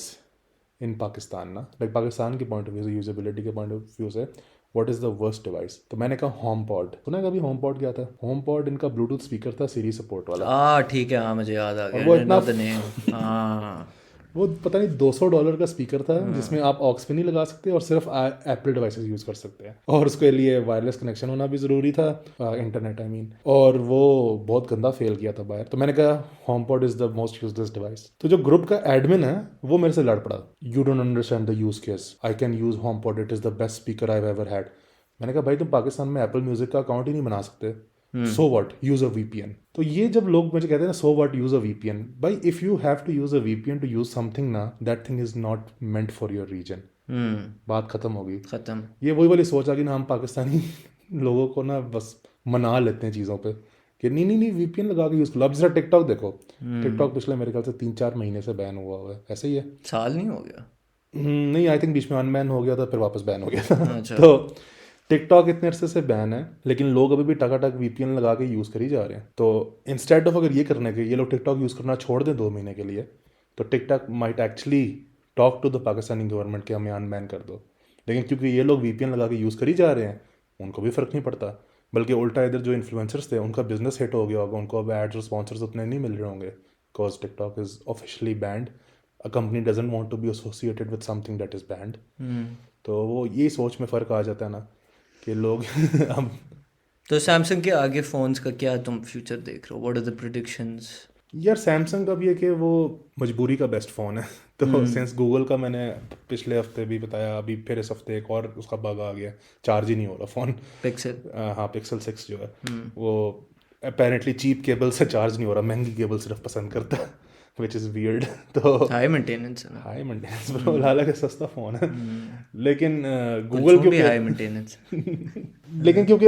in Pakistan ना, लाइक पाकिस्तान के पॉइंट ऑफ व्यू से, यूजेबिलिटी के पॉइंट ऑफ व्यू से, what is the worst device. तो मैंने कहा होम पॉड। सुना कभी होम पॉड क्या था? होम पॉड इनका ब्लूटूथ स्पीकर था, सीरी सपोर्ट वाला। ठीक है, हाँ मुझे याद आ और गया, वो आई इतना नो द नेम। हाँ। वो पता नहीं $200 का स्पीकर था, जिसमें आप ऑक्स पे नहीं लगा सकते और सिर्फ एप्पल डिवाइसेस यूज़ कर सकते हैं, और उसके लिए वायरलेस कनेक्शन होना भी ज़रूरी था, इंटरनेट आई मीन। और वो बहुत गंदा फेल किया था बाहर। तो मैंने कहा home pod is the most useless device. तो जो ग्रुप का एडमिन है वो मेरे से लड़ पड़ा, you don't understand the use case, I can use HomePod, it is the best speaker I ever had. मैंने कहा भाई तुम पाकिस्तान में एप्पल म्यूजिक का अकाउंट ही नहीं बना सकते, so what, use a VPN. तो ये जब लोग मुझे कहते हैं ना so what, use a VPN, भाई if you have to use a VPN to use something ना, that thing is not meant for your reason. बात खत्म हो गई। ख़त्म। ये वही वाली सोच आ गई ना, हम पाकिस्तानी लोगों को ना बस मना लेते हैं चीज़ों पे कि नहीं नहीं नहीं वीपीएन लगा के यूज़ करो। अब जरा टिकटॉक देखो, टिकटॉक पिछले मेरे ख्याल से 3-4 महीने से बैन हुआ है, ऐसे ही है। साल नहीं हो गया? नहीं, आई थिंक बीच में अनबैन हो गया था, फिर वापस बैन हो गया था। अच्छा। तो टिकटॉक इतने अरसे से बैन है, लेकिन लोग अभी भी टकाटक वीपीएन लगा के यूज़ कर ही जा रहे हैं। तो इंस्टेड ऑफ अगर ये करने के ये लोग टिकटॉक यूज़ करना छोड़ दें 2 महीने के लिए, तो TikTok might actually talk to the Pakistani government कि हमें अनबैन कर दो। लेकिन क्योंकि ये लोग वीपीएन लगा के यूज़ कर ही जा रहे हैं, उनको भी फ़र्क नहीं पड़ता। बल्कि उल्टा इधर जो इन्फ्लुएंसर्स थे उनका बिजनेस हिट हो गया होगा, उनको अब एड्स और स्पॉन्सर्स उतने नहीं मिल रहे होंगे, because TikTok is officially banned. A company doesn't want to be associated with something that is banned. तो वो ये सोच में फ़र्क आ जाता है ना कि लोग अब तो सैमसंग के आगे फ़ोन्स का क्या तुम फ्यूचर देख रहे हो? What are the predictions? यार सैमसंग का भी है कि वो मजबूरी का बेस्ट फ़ोन है। तो सिंस गूगल का मैंने पिछले हफ्ते भी बताया, अभी फिर इस हफ्ते एक और उसका बग आ गया, चार्ज ही नहीं हो रहा फ़ोन। पिक्सल। हाँ पिक्सल 6 जो है वो अपेरेंटली चीप केबल से चार्ज नहीं हो रहा, महंगी केबल सिर्फ पसंद करता है, विच इज़ वियर्ड। तो हाई मेंटेनेंस है ना? हाई मेंटेनेंस ब्रो, हालांकि सस्ता फ़ोन है, लेकिन गूगल कुछ भी हाई क्योंकि मेंटेनेंस। लेकिन क्योंकि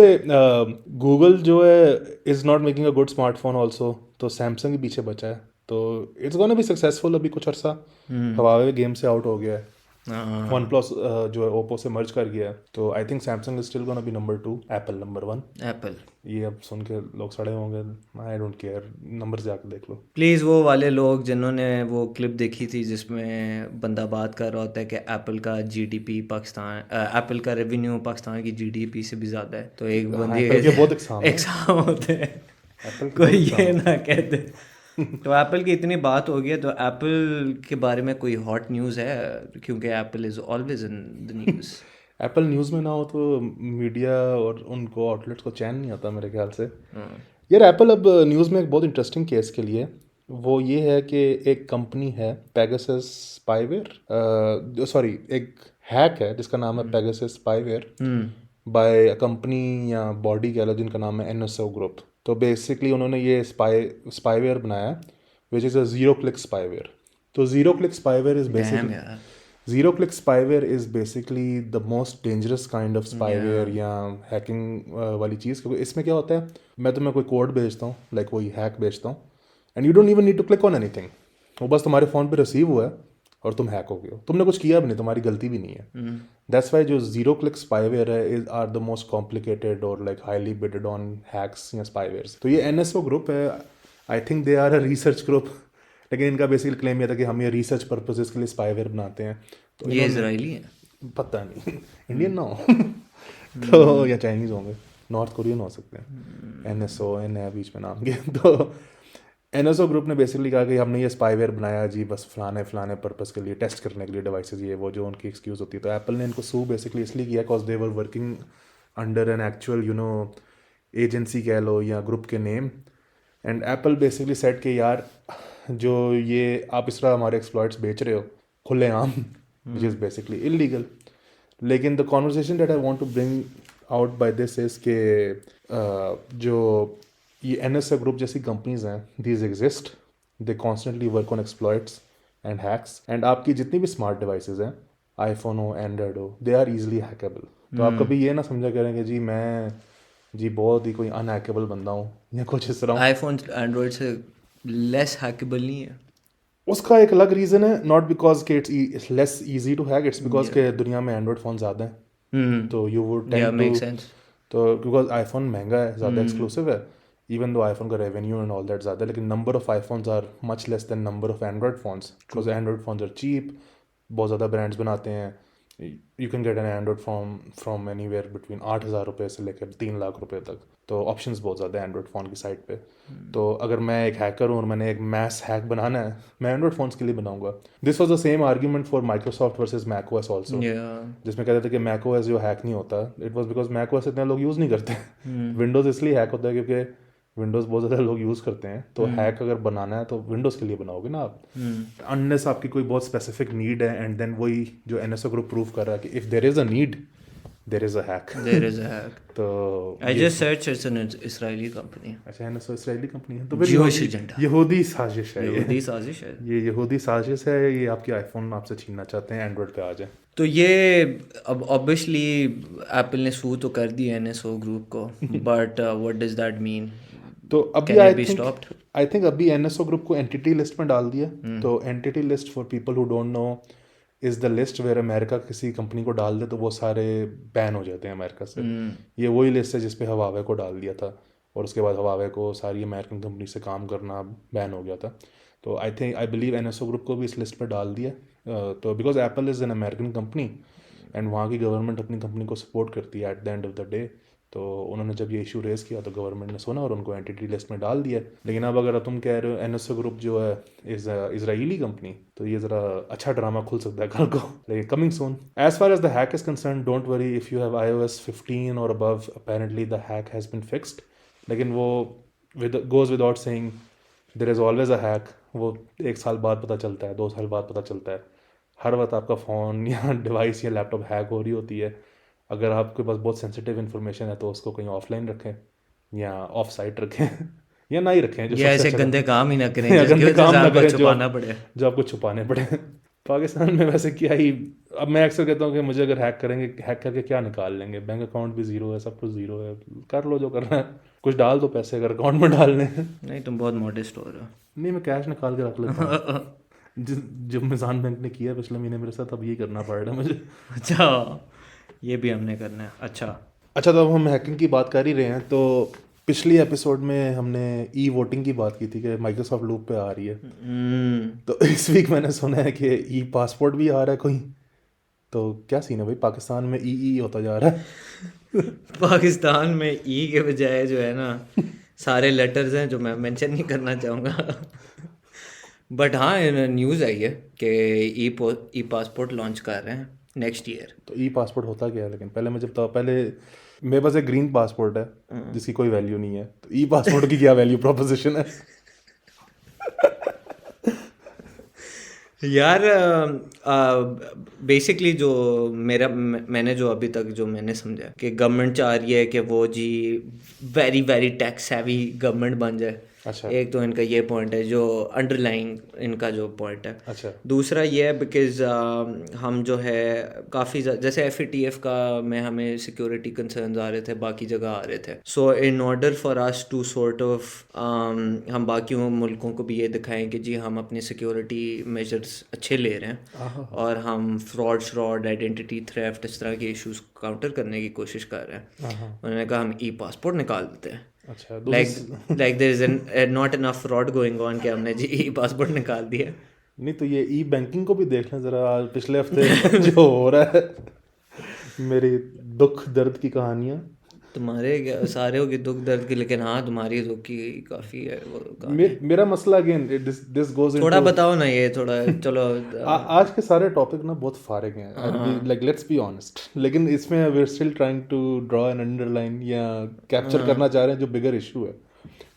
गूगल जो है is not making a good smartphone also, तो सैमसंग ही पीछे बचा है। तो इट्स गोना बी सक्सेसफुल अभी कुछ अर्सा। हवावे गेम से आउट हो गया है, वन प्लस जो है ओप्पो से मर्ज कर गया है। तो I think Samsung is still gonna be number 2, Apple number 1। Apple. ये अब सुन के लोग सड़े होंगे, आई डोंट केयर, नंबर जाके देख लो। प्लीज़ वो वाले लोग जिन्होंने वो क्लिप देखी थी जिसमें बंदा बात कर रहा होता है कि एप्पल का जीडीपी पाकिस्तान, एप्पल का रेवेन्यू पाकिस्तान की जीडीपी से भी ज़्यादा है, तो एक हाँ, बंदी एप्पल के बहुत एग्जाम है, एग्जाम होते हैं, एप्पल के कोई बहुत ये एग्जाम ना कहते। तो एप्पल की इतनी बात हो गई है, तो एप्पल के बारे में कोई हॉट न्यूज़ है? क्योंकि Apple is always in the news. Apple news में ना हो तो मीडिया और उनको आउटलेट्स को चैन नहीं आता मेरे ख्याल से। यार एप्पल अब न्यूज़ में एक बहुत इंटरेस्टिंग केस के लिए, वो ये है कि एक कंपनी है पेगासस स्पाईवेयर, सॉरी एक हैक है जिसका नाम है Pegasus spyware, by a company या बॉडी कह लो जिनका नाम है एनएसओ ग्रुप। तो बेसिकली उन्होंने ये स्पाईवेयर बनाया which is a zero click spyware. तो zero click spyware is damn basically यार। Zero click spyware is basically the most dangerous kind of spyware या हैकिंग वाली चीज़। क्योंकि इसमें क्या होता है, मैं तुम्हें कोई कोड भेजता हूँ, लाइक वही हैक भेजता हूँ, and you don't even need to click on anything, वो बस तुम्हारे फ़ोन पे रिसीव हुआ है और तुम हैक हो गए हो, तुमने कुछ किया भी नहीं, तुम्हारी गलती भी नहीं है। दैट्स वाई जो ज़ीरो क्लिक स्पाईवेयर है is are the most complicated और like highly bidded on hacks या स्पाईवेयर्स। तो ये एनएसओ ग्रुप है, I think they are a research group, लेकिन इनका बेसिकली क्लेम यह था कि हम ये रिसर्च पर्पसेस के लिए स्पाईवेयर बनाते हैं। तो ये इन्होंने, इजरायली है? पता नहीं, इंडियन ना हो तो या चाइनीज़ होंगे, नॉर्थ कोरियन हो सकते हैं, एनएसओ एन है बीच में नाम के। तो NSO ग्रुप ने बेसिकली कहा कि हमने ये स्पाईवेयर बनाया जी बस फलाने पर्पस के लिए, टेस्ट करने के लिए डिवाइसेस, ये वो जो उनकी एक्सक्यूज़ होती है। तो एप्पल ने इनको सू बेसिकली इसलिए किया because they were working under an actual agency कह लो या ग्रुप के name. And Apple basically set कि यार जो ये आप इस तरह हमारे एक्सप्लॉइट्स बेच रहे हो खुलेआम, विच इज़ बेसिकली इलीगल। लेकिन the conversation that I want to bring out by this is के जो ये NSO ग्रुप जैसी कंपनीज हैं, these exist, they constantly work on exploits and hacks. And आपकी जितनी भी स्मार्ट डिवाइसेज हैं, आईफोन हो, एंड्रॉयड हो, दे आर ईजिली हैकेबल। तो आप कभी ये ना समझा करेंगे जी मैं जी बहुत ही कोई अनहैकेबल बंदा हूँ या कुछ इस तरह। आईफोन एंड्रॉयड से लेस हैकेबल नहीं है। उसका एक अलग रीज़न है, नॉट बिकॉज के it's less easy to hack, it's because के दुनिया में एंड्रॉयड फ़ोन ज़्यादा हैं। तो यू वुड टेंड टू, तो बिकॉज आईफोन महंगा है, ज़्यादा एक्सक्लूसिव है, इवन दो आईफोन का रेवेन्यू एंड ऑल दैट ज़्यादा है, लेकिन number of iPhones are much less than number of Android phones, because Android phones are cheap, बहुत ज़्यादा ब्रांड्स बनाते हैं। You can get an Android phone from anywhere between 8,000 रुपये से लेकर 3 लाख रुपये तक। तो ऑप्शंस बहुत ज़्यादा है एंड्रॉयड फ़ोन की साइड पे। तो अगर मैं एक हैकर हूँ और मैंने एक मैस हैक बनाना है, मैं एंड्रॉयड फ़ोन्स के लिए बनाऊंगा। This was the same argument for Microsoft versus macOS also, जिसमें कहते थे कि मैकओएस जो हैक नहीं होता, इट वाज बिकॉज मैकओएस इतने लोग यूज़ नहीं करते। विंडोज़ इसलिए हैक होता है क्योंकि विंडोज़ बहुत ज़्यादा लोग यूज़ करते हैं। तो हैक अगर बनाना है तो विंडोज़ के लिए बनाओगे ना आप, अनलेस आपकी कोई बहुत स्पेसिफिक नीड है। एंड देन वही जो NSO ग्रुप प्रूव कर रहा है कि if there is a need there is a hack. तो I just searched, it's an Israeli company. अच्छा, NSO इसराइली कंपनी है, तो Jewish agenda. यहूदी साजिश है, यहूदी साजिश है। ये यहूदी साजिश है, ये आपके आईफोन आपसे छीनना चाहते हैं, एंड्रॉयड पे आ जाए। तो ये अब ऑब्वियसली एप्पल ने सू तो कर दिया NSO ग्रुप को, but what does that mean? तो अभी आई थिंक अभी NSO ग्रुप को एंटिटी लिस्ट में डाल दिया। तो entity list for people who don't know is the list where America किसी कंपनी को डाल दे तो वो सारे बैन हो जाते हैं अमेरिका से। ये वही लिस्ट है जिसपे हवावे को डाल दिया था, और उसके बाद हवावे को सारी अमेरिकन कंपनी से काम करना बैन हो गया था। तो आई बिलीव NSO ग्रुप को भी इस लिस्ट पर डाल दिया। तो because Apple is an American company and वहाँ की गवर्नमेंट अपनी कंपनी को सपोर्ट करती है eight the end of the day. तो उन्होंने जब ये इशू रेज़ किया तो गवर्नमेंट ने सुना और उनको एंटिटी लिस्ट में डाल दिया। लेकिन अब अगर तुम कह रहे हो NSO ग्रुप जो है इज़ इजराइली कंपनी, तो ये ज़रा अच्छा ड्रामा खुल सकता है कल को, लेकिन coming soon. As far as the hack is concerned, don't worry if you have iOS 15 और above, apparently the hack has been fixed. लेकिन वो goes without saying there is always a hack. वो 1 साल बाद पता चलता है, 2 साल बाद पता चलता है। हर वक्त आपका फ़ोन या डिवाइस या लैपटॉप हैक हो रही होती है। अगर आपके पास बहुत सेंसिटिव इन्फॉर्मेशन है तो उसको कहीं ऑफलाइन रखें या ऑफ साइट रखें या ना ही रखें, जो ऐसे गंदे काम ही ना करें गंदे काम ना करें छुपाना पड़े, जो आपको छुपाने पड़े। पाकिस्तान में वैसे क्या ही, अब मैं अक्सर कहता हूँ कि मुझे अगर हैक करेंगे, हैक करके क्या निकाल लेंगे, बैंक अकाउंट भी ज़ीरो है, सब कुछ ज़ीरो है, कर लो जो करना है, कुछ डाल दो पैसे अगर अकाउंट में डालने हैं। नहीं तुम बहुत मॉडेस्ट हो रहे हो। नहीं, मैं कैश निकाल के रख लेता हूँ। जो मिज़ान बैंक ने किया पिछले महीने मेरे साथ, अब ये करना पड़ रहा है मुझे। अच्छा, ये भी हमने करना है। अच्छा, तो अब हम हैकिंग की बात कर ही रहे हैं, तो पिछली एपिसोड में हमने वोटिंग की बात की थी कि माइक्रोसॉफ्ट लूप पे आ रही है। तो इस वीक मैंने सुना है कि पासपोर्ट भी आ रहा है कोई। तो क्या सीन है भाई, पाकिस्तान में ई होता जा रहा है। पाकिस्तान में ई के बजाय जो है ना सारे लेटर्स हैं जो मैं मेंशन नहीं करना चाहूँगा। बट हाँ, न्यूज़ आई है कि ई पासपोर्ट लॉन्च कर रहे हैं नेक्स्ट ईयर। तो ई पासपोर्ट होता क्या है? लेकिन पहले मुझे बताओ। पहले मेरे पास एक ग्रीन पासपोर्ट है जिसकी कोई वैल्यू नहीं है, तो ई पासपोर्ट की क्या वैल्यू प्रोपोजिशन है? यार बेसिकली जो मैंने जो अभी तक जो मैंने समझा कि गवर्नमेंट चाह रही है कि वो जी very very tax heavy government बन जाए। अच्छा, एक तो इनका ये पॉइंट है जो अंडरलाइंग इनका जो पॉइंट है। अच्छा, दूसरा ये है बिकॉज हम जो है काफ़ी जैसे FATF का में हमें सिक्योरिटी कंसर्न्स आ रहे थे, बाकी जगह आ रहे थे। So in order for us to sort of हम बाकी मुल्कों को भी ये दिखाएं कि जी हम अपने सिक्योरिटी मेजर्स अच्छे ले रहे हैं और हम फ्रॉड आइडेंटिटी थ्रेफ्ट इस तरह के इश्यूज काउंटर करने की कोशिश कर रहे हैं। उन्होंने कहा हम ई पासपोर्ट निकाल देते हैं। अच्छा, like there is not enough fraud going on कि हमने जी ई पासपोर्ट निकाल दिया। नहीं तो ये ई बैंकिंग को भी देख लें ज़रा। पिछले हफ्ते जो हो रहा है, मेरी दुख दर्द की कहानियाँ। तुम्हारे क्या सारे होगी दुख दर्द की, लेकिन हाँ तुम्हारी दुख की काफ़ी है वो कहानी। मेरा मसला अगेन दिस गोज थोड़ा इनटू बताओ ना ये थोड़ा, चलो आज के सारे टॉपिक ना बहुत फारिग हैं, लाइक लेट्स बी ऑनेस्ट, लेकिन इसमें we are still trying to draw an underline या कैप्चर करना चाह रहे हैं जो बिगर इशू है।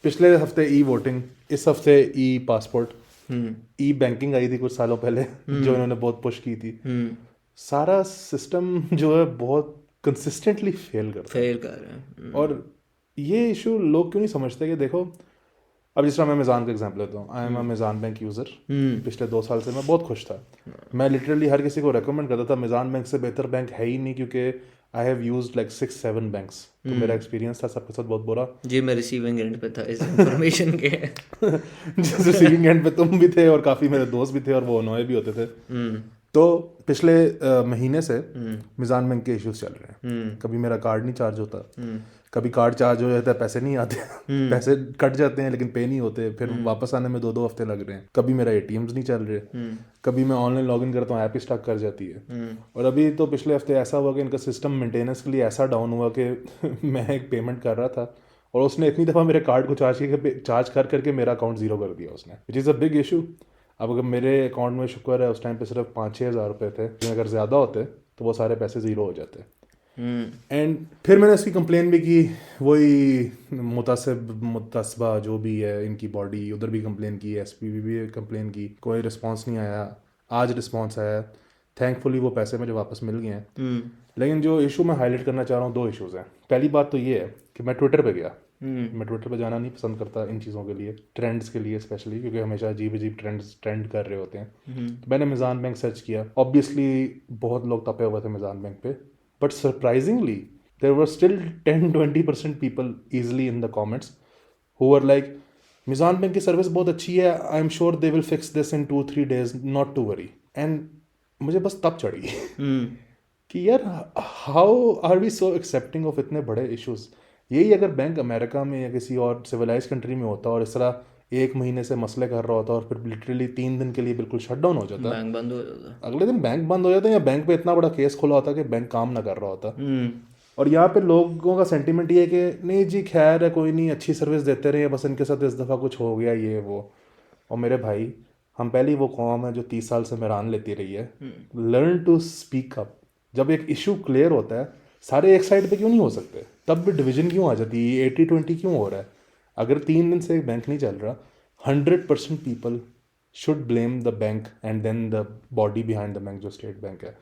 पिछले हफ्ते ई वोटिंग, इस हफ्ते ई पासपोर्ट, ई बैंकिंग आई थी कुछ सालों पहले जो इन्होंने बहुत पुश की थी। सारा सिस्टम जो है बहुत कंसिस्टेंटली फेल करता है। कर रहे हैं। और ये इशू लोग क्यों नहीं समझते कि देखो, अब जिस तरह मैं अमेज़ान का एग्जांपल लेता हूँ, I am Amazon bank user. पिछले 2 साल से मैं बहुत खुश था। मैं लिटरली हर किसी को रेकमेंड करता था, अमेज़ान बैंक से बेहतर बैंक है ही नहीं, क्योंकि I have used like 6-7 banks. तो मेरा एक्सपीरियंस था सबके साथ बहुत बुरा। जी मैं रिसीविंग एंड पे था इस इंफॉर्मेशन के। जिस रिसीविंग एंड पे तुम भी थे और काफ़ी मेरे दोस्त भी थे और वो अनॉय भी होते थे। तो पिछले महीने से अमेज़ान बैंक के इश्यूज चल रहे हैं। कभी मेरा कार्ड नहीं चार्ज होता, कभी कार्ड चार्ज हो जाता है पैसे नहीं आते, पैसे कट जाते हैं लेकिन पे नहीं होते, फिर वापस आने में 2-2 हफ्ते लग रहे हैं। कभी मेरा एटीएम्स नहीं चल रहे, कभी मैं ऑनलाइन लॉगिन करता हूँ ऐप ही स्टक कर जाती है। और अभी तो पिछले हफ्ते ऐसा हुआ कि इनका सिस्टम मेंटेनेंस के लिए ऐसा डाउन हुआ कि मैं एक पेमेंट कर रहा था और उसने इतनी दफ़ा मेरे कार्ड को चार्ज कर करके मेरा अकाउंट ज़ीरो कर दिया उसने, विच इज़ अ बिग इशू। अब अगर मेरे अकाउंट में शुक्र है उस टाइम पे सिर्फ 5-6 हज़ार रुपये थे, अगर ज़्यादा होते तो वो सारे पैसे ज़ीरो हो जाते। एंड फिर मैंने इसकी कंप्लेन भी की, वही मुतसबा जो भी है इनकी बॉडी, उधर भी कंप्लेन की, एसपी भी कंप्लेन की, कोई रिस्पांस नहीं आया। आज रिस्पांस आया, थैंकफुली वो पैसे मुझे वापस मिल गए हैं। लेकिन जो इशू मैं हाईलाइट करना चाह रहा हूँ, 2 इशूज़ हैं। पहली बात तो ये है कि मैं ट्विटर पे गया। मैं ट्विटर पे जाना नहीं पसंद करता इन चीज़ों के लिए, ट्रेंड्स के लिए स्पेशली, क्योंकि हमेशा अजीब अजीब ट्रेंड कर रहे होते हैं। तो मैंने अमेज़ान बैंक सर्च किया, ऑब्वियसली बहुत लोग तपे हुए थे अमेज़ान बैंक पे, but surprisingly there were still 10-20% people easily in the comments who were like, Mizan Bank की सर्विस बहुत अच्छी है, I am sure they will fix this in 2-3 days, not to worry. And मुझे बस तब चढ़ी कि यार how are we so accepting of इतने बड़े इश्यूज। यही अगर बैंक अमेरिका में या किसी और सिविलाइज कंट्री में होता और इस तरह 1 महीने से मसले कर रहा होता और फिर लिटरली 3 दिन के लिए बिल्कुल शट डाउन हो जाता, बैंक बंद हो जाता, अगले दिन बैंक बंद हो जाता, या बैंक पे इतना बड़ा केस खुला होता कि बैंक काम ना कर रहा होता। और यहाँ पे लोगों का सेंटीमेंट ये है कि नहीं जी खैर है, कोई नहीं, अच्छी सर्विस देते रहे, बस इनके साथ इस दफ़ा कुछ हो गया ये वो। और मेरे भाई, हम पहली वो कौम है जो 30 साल से मेरान लेती रही है। Learn to speak up. जब एक इशू क्लियर होता है, सारे एक साइड पे क्यों नहीं हो सकते? तब भी डिवीजन क्यों आ जाती है? 80-20 क्यों हो रहा है? अगर 3 दिन से एक बैंक नहीं चल रहा, 100% people should blame the bank and then the body behind the bank जो स्टेट बैंक है।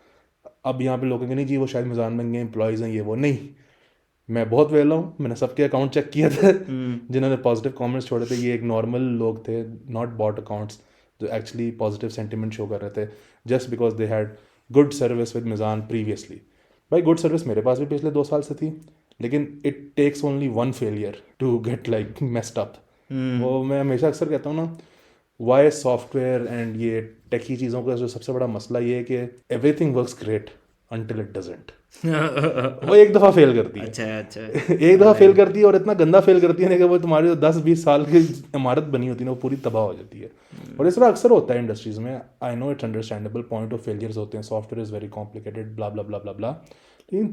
अब यहाँ पे लोग कहेंगे नहीं जी वो शायद अमेज़न बैंक के एम्प्लॉयज़ हैं, ये वो नहीं। मैं बहुत वेला हूँ, मैंने सबके अकाउंट चेक किया था जिन्होंने पॉजिटिव कमेंट्स छोड़े थे। ये एक नॉर्मल लोग थे, नॉट बॉट अकाउंट्स, जो एक्चुअली पॉजिटिव सेंटिमेंट शो कर रहे थे just because they had good service with Amazon previously. भाई गुड सर्विस मेरे पास भी पिछले 2 साल से थी, लेकिन it takes only 1 failure to get like messed up. वो मैं हमेशा अक्सर कहता हूँ ना, वाई सॉफ्टवेयर एंड ये टेकी चीज़ों का जो सबसे बड़ा मसला ये है कि everything works great until it doesn't. वो एक दफ़ा फेल करती है। अच्छा एक दफ़ा फेल करती है और इतना गंदा फेल करती है ना कि वो तुम्हारी जो 10-20 साल की इमारत बनी होती है ना, वो पूरी तबाह हो जाती है। और इस तरह अक्सर होता है इंडस्ट्रीज़ में। I know it's understandable, point of failures होते हैं, software is very complicated, blah blah blah blah blah. लेकिन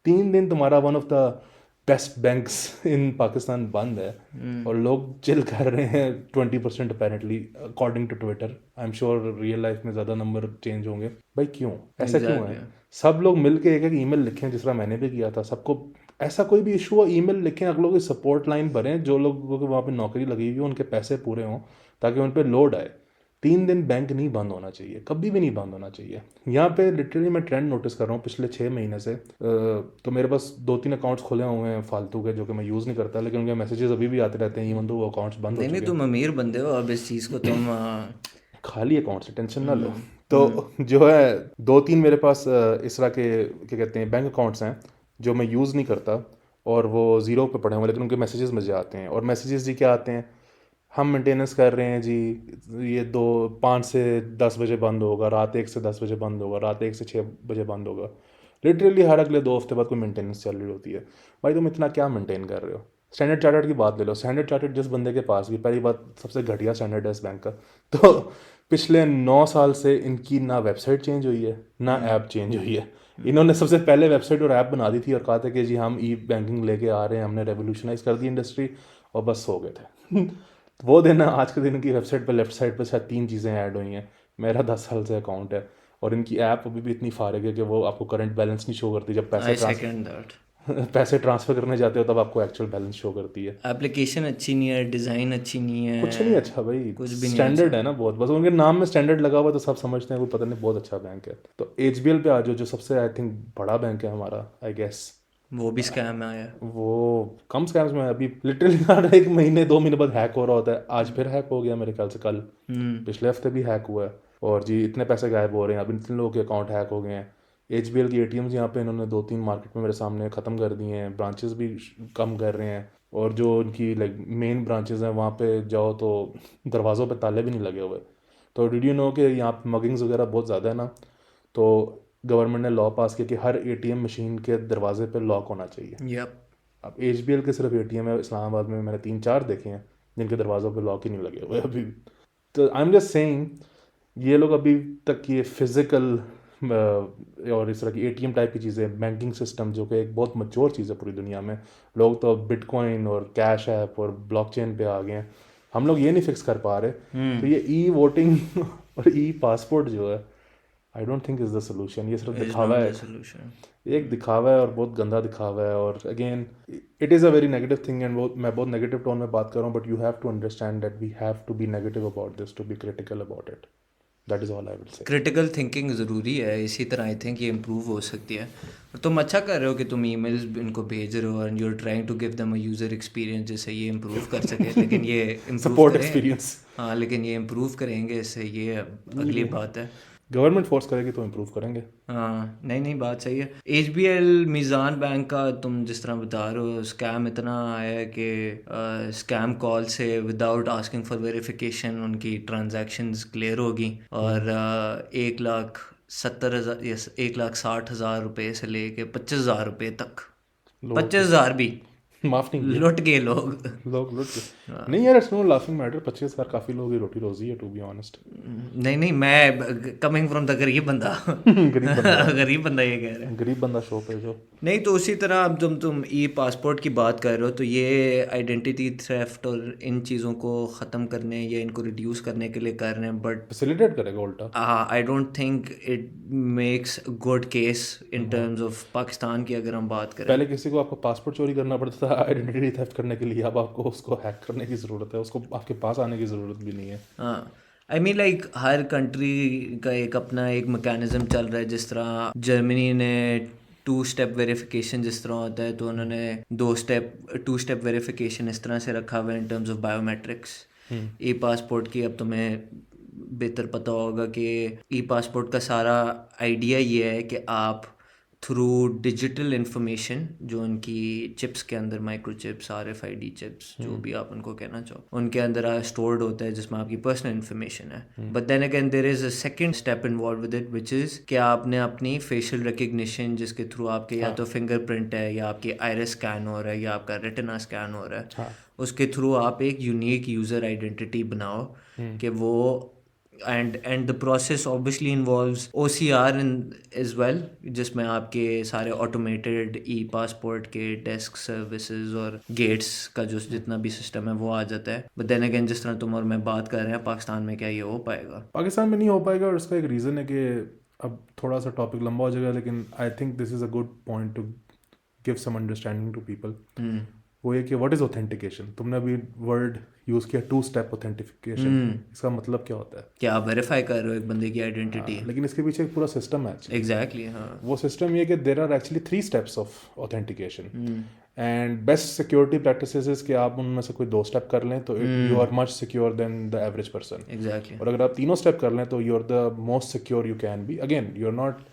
3 दिन तुम्हारा one of the best banks in Pakistan बंद है और लोग चिल कर रहे हैं 20% apparently according to Twitter. I am sure real life में ज़्यादा नंबर चेंज होंगे। भाई क्यों ऐसा क्यों है? सब लोग मिलके एक ईमेल लिखें, जिस तरह मैंने भी किया था। सबको ऐसा कोई भी इशू हो ईमेल लिखें, अगलों की सपोर्ट लाइन भरें, जो लोगों के वहाँ पे नौकरी लगी हुई हो उनके पैसे पूरे हों ताकि उन पर लोड आए। 3 दिन बैंक नहीं बंद होना चाहिए, कभी भी नहीं बंद होना चाहिए। यहाँ पे लिटरली मैं ट्रेंड नोटिस कर रहा हूँ पिछले 6 महीने से। तो मेरे पास 2-3 अकाउंट्स खुले हुए हैं फालतू के जो कि मैं यूज़ नहीं करता, लेकिन उनके मैसेजेस अभी भी आते रहते हैं इवन तो वो अकाउंट्स बंद हो चुके हैं। नहीं तुम अमीर बंदे हो, अब इस चीज़ को तुम खाली अकाउंट से टेंशन ना लो। तो जो है 2-3 मेरे पास इस तरह के क्या कहते हैं बैंक अकाउंट्स हैं जो मैं यूज़ नहीं करता और वो ज़ीरो पे पड़े हुए, लेकिन उनके मैसेजेस मुझे आते हैं। और मैसेजेस जी क्या आते हैं, हम मेंटेनेंस कर रहे हैं जी, ये 5 से 10 बजे बंद होगा, रात 1 से 10 बजे बंद होगा, रात 1 से 6 बजे बंद होगा। लिटरली हर अगले 2 हफ्ते बाद कोई मेंटेनेंस चल रही होती है। भाई तुम इतना क्या मेंटेन कर रहे हो? स्टैंडर्ड चार्टर्ड की बात ले लो। स्टैंडर्ड चार्टर्ड जिस बंदे के पास भी, पहली बात सबसे घटिया स्टैंडर्ड है इस बैंक का। तो पिछले 9 साल से इनकी ना वेबसाइट चेंज हुई है ना ऐप चेंज हुई है। इन्होंने सबसे पहले वेबसाइट और ऐप बना दी थी और कहा था कि जी हम ई बैंकिंग लेके आ रहे हैं, हमने रेवोल्यूशनाइज कर दी इंडस्ट्री, और बस हो गए थे। तो वो दिन आज के दिन की वेबसाइट पर लेफ्ट साइड पर शायद 3 चीज़ें ऐड हुई हैं। मेरा 10 साल से अकाउंट है और इनकी ऐप अभी भी इतनी फारिग है कि वो आपको करंट बैलेंस नहीं शो करती। जब आई सेकंड दैट। पैसे ट्रांसफर करने जाते हो तब आपको एक्चुअल बैलेंस शो करती है। एप्लीकेशन अच्छी नहीं है, डिज़ाइन अच्छी नहीं है, कुछ नहीं अच्छा भाई, कुछ भी नहीं स्टैंडर्ड है ना बहुत, बस उनके नाम में स्टैंडर्ड लगा हुआ तो सब समझते हैं वो पता नहीं बहुत अच्छा बैंक है। तो HBL पे आ जाओ, जो सबसे आई थिंक बड़ा बैंक है हमारा, आई गेस वो भी स्कैम आया। वो कम स्कैम्स में है। अभी लिटरली हर 1 महीने 2 महीने बाद हैक हो रहा होता है। आज फिर हैक हो गया मेरे ख्याल से, कल पिछले हफ्ते भी हैक हुआ है, और जी इतने पैसे गायब हो रहे हैं। अब इतने लोगों के अकाउंट हैक हो गए हैं। HBL की ATMs यहाँ पे इन्होंने 2-3 मार्केट में मेरे सामने ख़त्म कर दिए हैं, ब्रांचेस भी कम कर रहे हैं, और जो उनकी लाइक मेन ब्रांचेस हैं वहाँ पे जाओ तो दरवाज़ों पे ताले भी नहीं लगे हुए। तो डिड यू नो कि यहाँ पे मगिंग्स वगैरह बहुत ज़्यादा है ना, तो गवर्नमेंट ने लॉ पास किया कि हर ATM मशीन के दरवाजे पे लॉक होना चाहिए। यप। अब HBL के सिर्फ ATM है इस्लामाबाद में, मैंने 3-4 देखे हैं जिनके दरवाज़ों पे लॉक ही नहीं लगे हुए अभी। तो आई एम जस्ट सेइंग, ये लोग अभी तक ये फिज़िकल और इस तरह की ATM टाइप की चीज़ें, बैंकिंग सिस्टम जो कि एक बहुत मच्योर चीज़ है पूरी दुनिया में, लोग तो बिटकॉइन और कैश ऐप और ब्लॉकचेन पे आ गए हैं, हम लोग ये नहीं फिक्स कर पा रहे। तो ये ई-वोटिंग और ई-पासपोर्ट जो है, I don't think is the solution. ये सिर्फ दिखावा है, एक दिखावा है और बहुत गंदा दिखावा है। और again it is a very negative thing, and वो मैं बहुत नेगेटिव टोन में बात कर रहा हूँ, but you have to understand that we have to be negative about this, to be critical about it. That is all I will say. Critical thinking ज़रूरी है, इसी तरह आई थिंक ये इम्प्रूव हो सकती है। और तुम अच्छा कर रहे हो कि तुम ईमेल्स इनको भेज रहे हो and you are trying to give them a user experience जिससे ये इम्प्रूव कर सके। लेकिन ये इम्प्रूव सपोर्ट एक्सपीरियंस, हाँ, लेकिन ये इम्प्रूव करेंगे इससे, ये अगली बात है। गवर्नमेंट फोर्स करेगी तो इम्प्रूव करेंगे। हाँ, नहीं बात सही है। HBL मीज़ान बैंक का तुम जिस तरह बता रहे हो, स्कैम इतना आया है कि स्कैम कॉल से विदाउट आस्किंग फॉर वेरिफिकेशन उनकी ट्रांजैक्शंस क्लियर होगी, और 1,70,000 या 1,60,000 रुपये से लेके 25,000 रुपये तक, 25,000 भी माफ नहीं किया, लुट गए लोग। लोग लुट गए। नहीं यार, इट्स नो लाफिंग मैटर, 25,000 काफ़ी लोगों की रोटी रोजी है, टू बी ऑनेस्ट। नहीं मैं कमिंग फ्रॉम द गरीब बंदा गरीब बंदा गरीब बंदा ये कह रहा है। गरीब बंदा शो पे जो। नहीं तो उसी तरह अब तुम ई-पासपोर्ट की बात कर रहे हो, तो ये आइडेंटिटी थेफ्ट और इन चीज़ों को ख़त्म करने या इनको रिड्यूस करने के लिए कर रहे हैं, बट फैसिलिटेट करेगा उल्टा। I don't think it makes good case in terms of Pakistan की अगर हम बात करें। पहले किसी को आपको पासपोर्ट चोरी करना पड़ता था आइडेंटिटी थेफ्ट करने के लिए, अब आपको उसको हैक करने की ज़रूरत है, उसको आपके पास आने की ज़रूरत भी नहीं है। हाँ, I mean like her country का एक अपना एक मैकेनिज्म चल रहा है। जिस तरह जर्मनी ने 2 स्टेप वेरिफिकेशन जिस तरह होता है, तो उन्होंने 2 स्टेप वेरिफिकेशन इस तरह से रखा हुआ है इन टर्म्स ऑफ बायोमेट्रिक्स। ई-पासपोर्ट की अब तुम्हें बेहतर पता होगा कि ई-पासपोर्ट का सारा आइडिया ये है कि आप थ्रू डिजिटल इंफॉर्मेशन जो उनकी चिप्स के अंदर, माइक्रोचिप्स, RFID चिप्स, जो भी आप उनको कहना चाहो, उनके अंदर स्टोर्ड होता है जिसमें आपकी पर्सनल इन्फॉर्मेशन है। But then again there is a second step involve with it, which is कि आपने अपनी फेशियल रिकग्निशन, जिसके थ्रू आपके या तो फिंगरप्रिंट है या आपकी आइरिस स्कैन हो रहा है या आपका रेटिना स्कैन हो रहा है, उसके थ्रू आप एक यूनिक यूज़र आइडेंटिटी बनाओ कि वो and the process obviously involves OCR in as well, जिसमें आपके सारे ऑटोमेटेड ई-पासपोर्ट के डेस्क सर्विसेज और गेट्स का जो जितना भी सिस्टम है वो आ जाता है। बट देन अगेन जिस तरह तुम और मैं बात कर रहे हैं, पाकिस्तान में क्या ये हो पाएगा? पाकिस्तान में नहीं हो पाएगा, और इसका एक रीज़न है कि अब थोड़ा सा टॉपिक लंबा हो जाएगा, लेकिन I think this is a good point to give some understanding to people. वो ये कि व्हाट इज़ ऑथेंटिकेशन। तुमने अभी वर्ड यूज़ किया 2 स्टेप ऑथेंटिकेशन, इसका मतलब क्या होता है? क्या आप वेरीफाई कर रहे हो एक बंदे की आइडेंटिटी? लेकिन इसके पीछे एक पूरा सिस्टम है। एग्जैक्टली, हाँ। वो सिस्टम ये कि there are actually 3 steps of authentication, and best security practices कि आप उनमें से कोई 2 स्टेप कर लें तो you are much secure than the average person. Exactly. और अगर आप 3 स्टेप कर लें तो you are the most secure you can be. Again you are not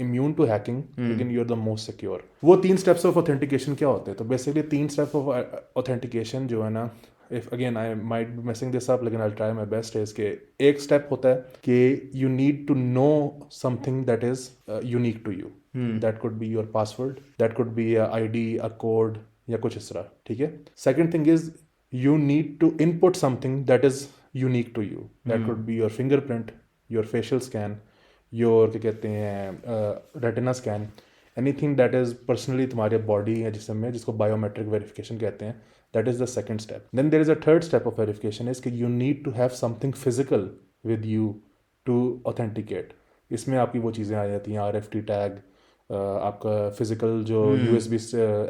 immune to hacking, लेकिन you are the most secure. वो 3 स्टेप्स ऑफ ऑथेंटिकेशन क्या होते हैं? तो बेसिकली 3 स्टेप ऑफ ऑथेंटिकेशन जो है ना, if again I might be messing this up, लेकिन I try my best, is के एक स्टेप होता है कि you need to know something that is unique to you. That could be your password, that could be a ID, a code, या कुछ इस तरह, ठीक है। Second thing is you need to input something that is unique to you. That could be your fingerprint, your facial scan, your क्या कहते हैं retina scan, anything that is personally तुम्हारे बॉडी या जिस्म में, जिसको बायोमेट्रिक वेरिफिकेशन कहते हैं, that is the second step. Then there is a third step of verification is कि you need to have something physical with you to authenticate. इसमें आपकी वो चीज़ें आ जाती हैं, RFT टैग, आपका फिजिकल जो USB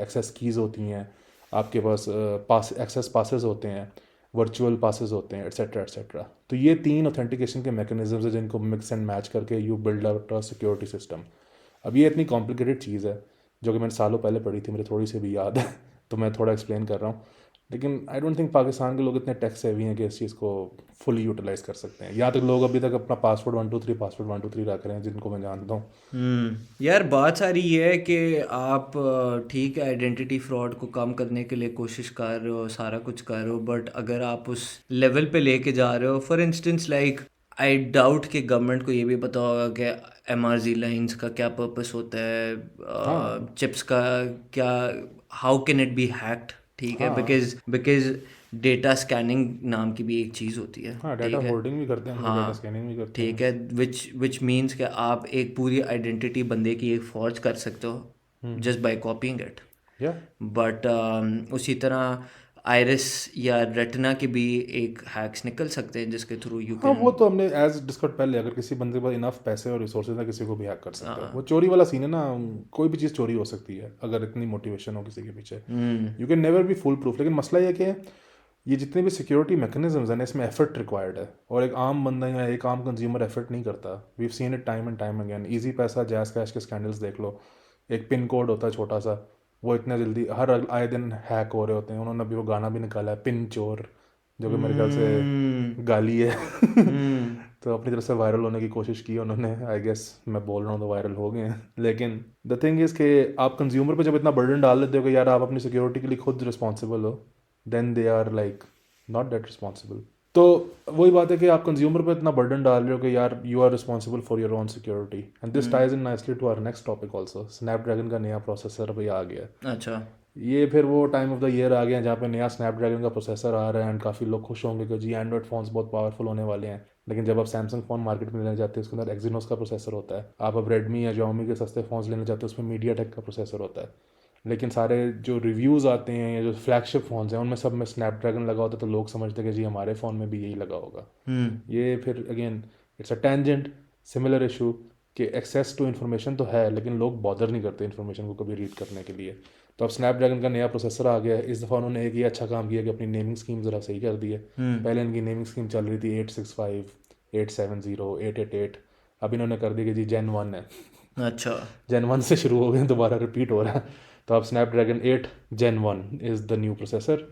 एक्सेस कीज़ होती हैं, आपके पास एक्सेस पासेस होते हैं, वर्चुअल पासेस होते हैं, एट्सेट्रा एट्सेट्रा. तो ये 3 ऑथेंटिकेशन के मैकेनिज्म्स हैं जिनको मिक्स एंड मैच करके you build out a security system. अब ये इतनी कॉम्प्लिकेटेड चीज़ है जो कि मैंने सालों पहले पढ़ी थी, मुझे थोड़ी सी भी याद है तो मैं थोड़ा एक्सप्लेन कर रहा हूँ. लेकिन आई डोंट थिंक पाकिस्तान के लोग इतने टेक सेवी हैं कि इस चीज़ को फुली यूटिलाइज कर सकते हैं. यहाँ तक लोग अभी तक अपना पासवर्ड 123 रख रहे हैं, जिनको मैं जानता हूँ. यार बात सारी ये है कि आप ठीक है आइडेंटिटी फ्रॉड को कम करने के लिए कोशिश कर रहे हो, सारा कुछ कर रहे हो, बट अगर आप उस लेवल पे लेके जा रहे हो, for instance like I doubt कि गवर्नमेंट को ये भी पता होगा कि MRZ लाइंस का क्या पर्पस होता है, चिप्स का क्या, how can it be hacked. ठीक है, बिकॉज डेटा स्कैनिंग नाम की भी एक चीज़ होती है. हाँ, डाटा होल्डिंग भी करते हैं, डाटा स्कैनिंग भी करते हैं. ठीक है, विच मीन्स कि आप एक पूरी आइडेंटिटी बंदे की एक फॉर्ज कर सकते हो जस्ट बाय कॉपिंग इट. बट उसी तरह आयरिस या रेटिना के भी एक हैक्स निकल सकते हैं जिसके थ्रू यू हाँ, कैन. वो तो हमने एज डिस्कस पहले, अगर किसी बंदे के पास इनफ पैसे और रिसोर्सेज है, किसी को भी हैक कर सकता है. वो चोरी वाला सीन है ना, कोई भी चीज़ चोरी हो सकती है अगर इतनी मोटिवेशन हो किसी के पीछे. You can never be full proof. लेकिन मसला ये कि ये जितने भी सिक्योरिटी मैकेनिज्म्स हैं ना, इसमें एफर्ट रिक्वायर्ड है, और एक आम बंदा या एक आम कंज्यूमर एफर्ट नहीं करता. We have seen it time and time again. Easy पैसा, जैज़ कैश के स्कैंडल्स देख लो. एक पिन कोड होता है छोटा सा, वो इतना जल्दी हर आए दिन हैक हो रहे होते हैं. उन्होंने अभी वो गाना भी निकाला है, पिन चोर, जो कि मेरे ख्याल से गाली है. तो अपनी तरफ से वायरल होने की कोशिश की उन्होंने. आई गेस मैं बोल रहा हूँ तो वायरल हो गए हैं. लेकिन द थिंग इज़ कि आप कंज्यूमर पे जब इतना बर्डन डाल देते हो कि यार आप अपनी सिक्योरिटी के लिए खुद रिस्पॉन्सिबल हो, then they are like not that responsible. तो वही बात है कि आप कंज्यूमर पे इतना बर्डन डाल रहे हो कि यार you are responsible for your own security. And this ties in nicely to our next topic also. Snapdragon का नया प्रोसेसर अभी आ गया. अच्छा, ये फिर वो टाइम ऑफ द ईयर आ गया जहाँ पे नया स्नैपड्रैगन का प्रोसेसर आ रहा है, एंड काफ़ी लोग खुश होंगे कि जी एंड्रॉइड फ़ोन्स बहुत पावरफुल होने वाले हैं. लेकिन जब आप सैमसंग फ़ोन मार्केट में लेने जाते हैं, उसके अंदर एक्जीनोस का प्रोसेसर होता है. आप अब रेडमी या Xiaomi के सस्ते फ़ोन्स लेने जाते हैं, उसमें मीडियाटेक का प्रोसेसर होता है. लेकिन सारे जो रिव्यूज़ आते हैं या जो फ्लैगशिप फ़ोन्स हैं, उनमें सब में स्नैपड्रैगन लगा होता है, तो लोग समझते हैं कि जी हमारे फ़ोन में भी यही लगा होगा. ये फिर again it's a tangent similar issue कि एक्सेस टू इन्फॉर्मेशन तो है, लेकिन लोग बॉदर नहीं करते इन्फॉर्मेशन को कभी रीड करने के लिए. तो अब स्नैपड्रैगन का नया प्रोसेसर आ गया है. इस दफ़ा उन्होंने एक ये अच्छा काम किया कि अपनी नेमिंग स्कीम ज़रा सही कर दी है. पहले इनकी नेमिंग स्कीम चल रही थी 865, 870, 888. अब इन्होंने कर दी कि जी Gen 1 है. अच्छा, Gen 1 से शुरू हो गए, दोबारा रिपीट हो रहा है. तो अब Snapdragon 8 Gen 1 is the new processor,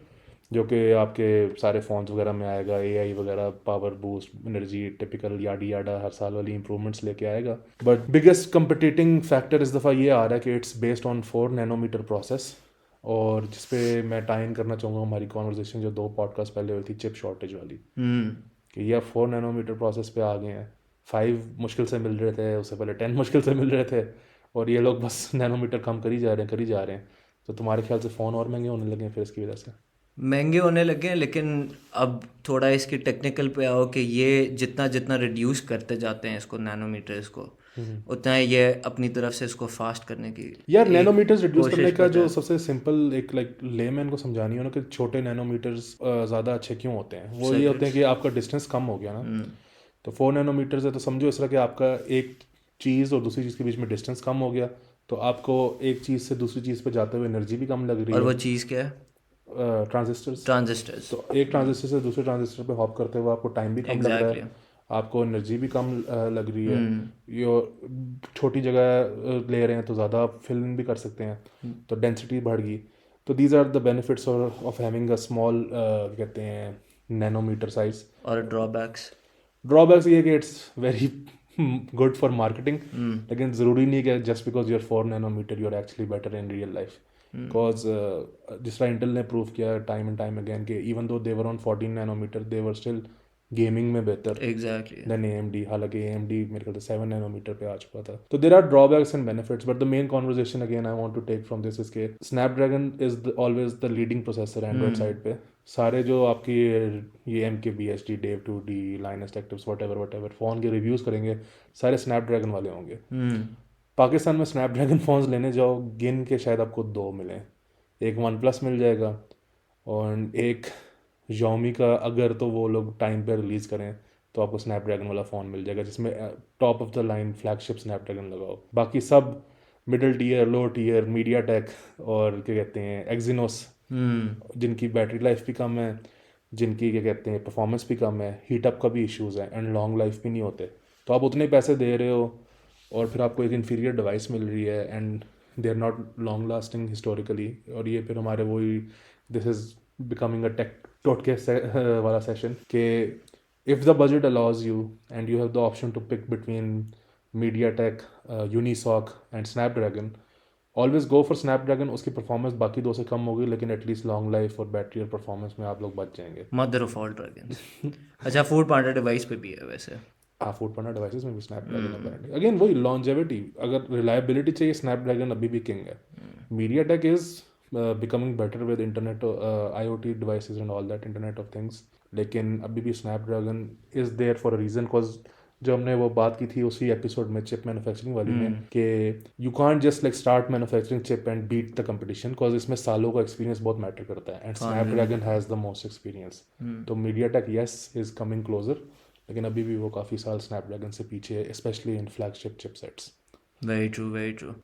जो कि आपके सारे फ़ोन्स वगैरह में आएगा. AI वगैरह, power boost, energy, typical yadda yadda हर साल वाली इंप्रूवमेंट्स लेके आएगा. बट बिगेस्ट कंपटीटिंग फैक्टर इस दफ़ा ये आ रहा है कि it's based on 4 nanometre process. और जिस पे मैं टाइन करना चाहूँगा हमारी कॉन्वर्जेसन जो 2 पॉडकास्ट पहले हुई थी, चिप शॉर्टेज वाली, कि ये 4 नैनोमीटर प्रोसेस पे आ गए हैं. 5 मुश्किल से मिल रहे थे, उससे पहले 10 मुश्किल से मिल रहे थे, और ये लोग बस नैनोमीटर कम करी जा रहे हैं. तो तुम्हारे ख्याल से फ़ोन और महंगे होने लगे हैं फिर इसकी वजह से? महंगे होने लगे हैं, लेकिन अब थोड़ा इसकी टेक्निकल पे आओ कि ये जितना जितना रिड्यूस करते जाते हैं इसको, नैनोमीटर्स को, उतना ये अपनी तरफ से इसको फास्ट करने की यार नैनोमीटर्स रिड्यूस करने का जो सबसे सिंपल एक लाइक लेमैन को समझानी हो ना कि छोटे नैनोमीटर्स ज़्यादा अच्छे क्यों होते हैं, वो ये होते हैं कि आपका डिस्टेंस कम हो गया ना. तो 4 नैनोमीटर्स है, तो समझो इस तरह कि आपका एक चीज़ और दूसरी चीज़ के बीच में डिस्टेंस कम हो गया, तो आपको एक चीज़ से दूसरी चीज़ पे जाते हुए एनर्जी भी कम लग रही है. और वो चीज़ क्या है? ट्रांजिस्टर्स. तो एक ट्रांजिस्टर से दूसरे ट्रांजिस्टर पे हॉप करते हुए आपको टाइम भी कम लग रहा है, आपको एनर्जी भी कम लग रही है. ये छोटी जगह ले रहे हैं तो ज़्यादा फिल्म भी कर सकते हैं, तो डेंसिटी बढ़ गई. तो these are the benefits of having a small कहते हैं नैनोमीटर साइज. और ड्रॉबैक्स ये कि it's very good for marketing, लेकिन ज़रूरी नहीं कि just because you are 4 nanometre you are actually better in real life. Because जिस तरह इंटेल ने प्रूव किया टाइम एंड टाइम अगेन कि even though they were on 14 nanometre, they were still gaming में बेहतर देन AMD. हालांकि AMD मेरे ख्याल से 7 नैनोमीटर पे आ चुका था. तो there are drawbacks and benefits, but the main conversation again I want to take from this is के Snapdragon is always the leading processor Android side पे. सारे जो आपकी ये MKBHD, Dave 2D, Linus Tech Tips, whatever phone के reviews करेंगे सारे Snapdragon वाले होंगे। पाकिस्तान में स्नैपड्रैगन फ़ोन्स लेने जाओ, गिन के शायद आपको 2 मिलें। एक वन प्लस मिल जाएगा और एक Xiaomi का, अगर तो वो लोग टाइम पे रिलीज़ करें तो आपको स्नैपड्रैगन वाला फ़ोन मिल जाएगा जिसमें top of the line flagship Snapdragon लगाओ। बाकी सब मिडिल टीयर, लो टीयर, मीडिया टेक और क्या कहते हैं एक्जिनोस, जिनकी बैटरी लाइफ भी कम है, जिनकी क्या कहते हैं परफॉर्मेंस भी कम है, हीटअप का भी इश्यूज़ है एंड लॉन्ग लाइफ भी नहीं होते। तो आप उतने पैसे दे रहे हो और फिर आपको एक इन्फीरियर डिवाइस मिल रही है and they are not long lasting historically. और ये फिर हमारे वही, this is becoming a tech टोटके वाला सेशन के if the budget allows you and you have the option to pick between MediaTek, Unisoc and Snapdragon, always go for Snapdragon। उसकी performance बाकी दो से कम होगी लेकिन एटलीस्ट लॉन्ग लाइफ और बैटरी और परफॉर्मेंस में आप लोग बच जाएंगे। Mother of all dragons. अच्छा, फूड पांडा डिवाइस पे भी है वैसे। हाँ, फूड पांडा डिवाइसेस में भी स्नैपड्रैगन है। अगेन वही लॉन्जेविटी, अगर रिलायबिलिटी चाहिए स्नैपड्रैगन अभी भी किंग है। MediaTek is becoming better with internet, IoT devices and all that, internet of things. लेकिन अभी भी Snapdragon is there for a reason, because जो हमने वो बात की थी उसी एपिसोड में चिप मैन्युफैक्चरिंग वाली में कि you can't just like start manufacturing chip and beat the competition, because इसमें सालों का एक्सपीरियंस बहुत मैटर करता है and Snapdragon has the most experience. तो MediaTek yes is coming closer, लेकिन अभी भी वो काफ़ी साल स्नैपड्रैगन से पीछे है, specially in flagship chipsets. Very true, very true.